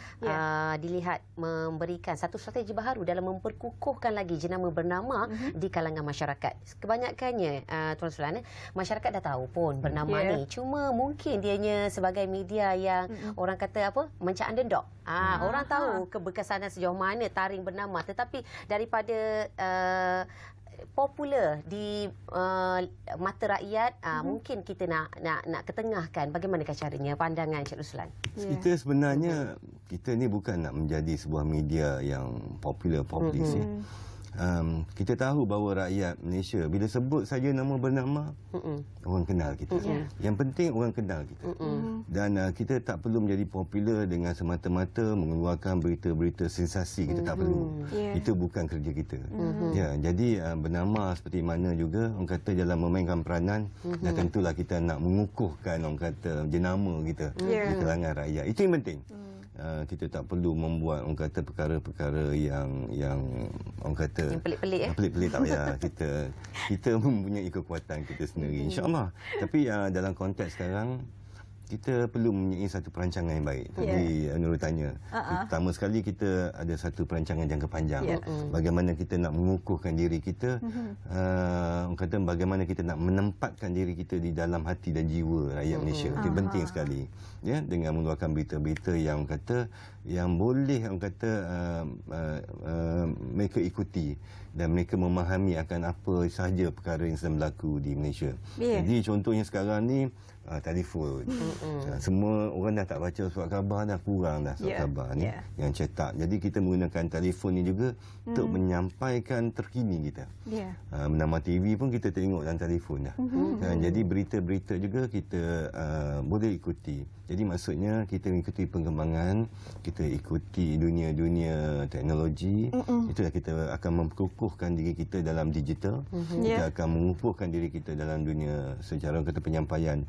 dilihat memberikan satu strategi baru dalam memperkukuhkan lagi jenama Bernama di kalangan masyarakat. Kebanyakannya Tuan Ruslan, masyarakat dah tahu pun Bernama ni, cuma mungkin dianya sebagai media yang orang kata apa, macam underdog. Orang tahu keberkesanan sejauh mana taring Bernama, tetapi daripada popular di mata rakyat, mungkin kita nak ketengahkan. Bagaimanakah caranya, pandangan Cik Ruslan? Kita sebenarnya kita ni bukan nak menjadi sebuah media yang popular publish. Kita tahu bahawa rakyat Malaysia bila sebut saja nama Bernama, orang kenal kita. Yang penting orang kenal kita. Dan kita tak perlu menjadi popular dengan semata-mata mengeluarkan berita-berita sensasi. Kita tak perlu. Itu bukan kerja kita. Jadi Bernama seperti mana juga orang kata dalam memainkan peranan, dan tentulah kita nak mengukuhkan orang kata jenama kita di kalangan rakyat. Itu yang penting. Kita tak perlu membuat orang kata perkara-perkara yang orang kata yang pelik-pelik pelik-pelik tak payah. kita mempunyai kekuatan kita sendiri, insya-Allah. Tapi dalam konteks sekarang kita perlu mempunyai satu perancangan yang baik. Tadi Nurul tanya. Pertama sekali kita ada satu perancangan jangka panjang. Bagaimana kita nak mengukuhkan diri kita, orang kata bagaimana kita nak menempatkan diri kita di dalam hati dan jiwa rakyat Malaysia. Itu penting sekali. Dengan mengeluarkan berita-berita yang kata yang boleh orang kata mereka ikuti dan mereka memahami akan apa sahaja perkara yang sedang berlaku di Malaysia. Jadi contohnya sekarang ni telefon. Semua orang dah tak baca surat khabar, dah kurang dah surat khabar ni yang cetak. Jadi kita menggunakan telefon ni juga untuk menyampaikan terkini kita. Bernama TV pun kita tengok dalam telefon dah. Jadi berita-berita juga kita boleh ikuti. Jadi maksudnya kita mengikuti perkembangan, kita ikuti dunia-dunia teknologi. Itulah kita akan memperkukuhkan diri kita dalam digital. Kita akan mengukuhkan diri kita dalam dunia secara kata penyampaian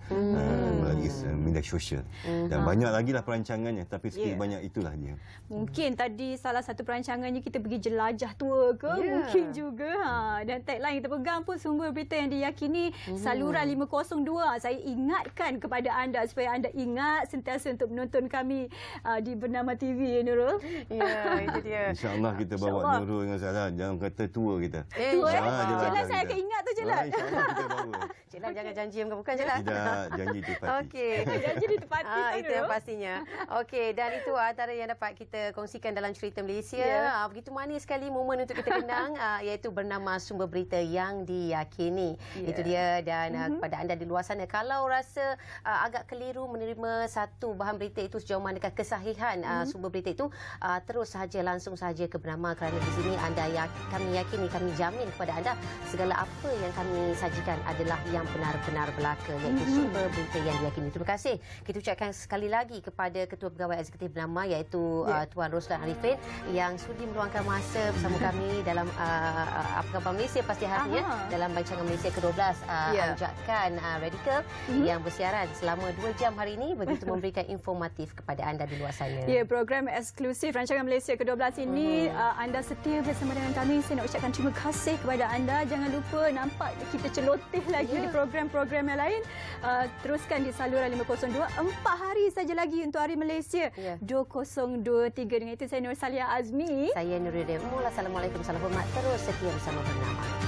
melalui media sosial. Dan banyak lagi lah perancangannya, tapi sikit banyak itulah dia. Mungkin tadi salah satu perancangannya kita pergi jelajah tua ke, mungkin juga. Dan tagline kita pegang pun sumber berita yang diyakini saluran 502. Saya ingatkan kepada anda supaya anda ingat sentiasa untuk menonton kami di Bernama TV, Nurul. Ya, itu dia. InsyaAllah kita bawa Nurul dengan Salah. Jangan kata tua kita. Tua Cik Lan, saya akan ingat tu Cik Lan. InsyaAllah kita bawa. Cik Lan jangan janji yang bukan Cik Lan. Tidak, janji ditepati. Okey. Janji ditepati. Itu yang pastinya. Okey, dan itu antara yang dapat kita kongsikan dalam cerita Malaysia. Begitu manis sekali momen untuk kita kenang, iaitu Bernama sumber berita yang diyakini. Itu dia. Dan kepada anda di luar sana, kalau rasa agak keliru menerima satu bahan berita itu sejauh manakah kesahihan sumber berita itu, terus sahaja langsung sahaja ke Bernama, kerana di sini kami yakini, kami jamin kepada anda segala apa yang kami sajikan adalah yang benar-benar belaka, iaitu sumber berita yang diyakini. Terima kasih kita ucapkan sekali lagi kepada Ketua Pegawai Eksekutif Bernama, iaitu Tuan Ruslan Arifin, yang sudi meluangkan masa bersama kami dalam Apa Khabar Malaysia pasti harinya dalam rancangan Malaysia ke-12 Ajakan Radikal yang bersiaran selama 2 jam hari ini, begitu memberikan informatif kepada anda di luar sana. Program eksklusif rancangan Malaysia ke-12 ini anda setia bersama dengan kami. Saya nak ucapkan terima kasih kepada anda. Jangan lupa nampak kita celoteh lagi di program-program yang lain. Teruskan di saluran 2002. 4 hari saja lagi untuk Hari Malaysia 2023. Dengan itu saya Nur Saliha Azmi. Saya Nuruddin Mul. Assalamualaikum, salam hormat. Terus setia bersama Bernama.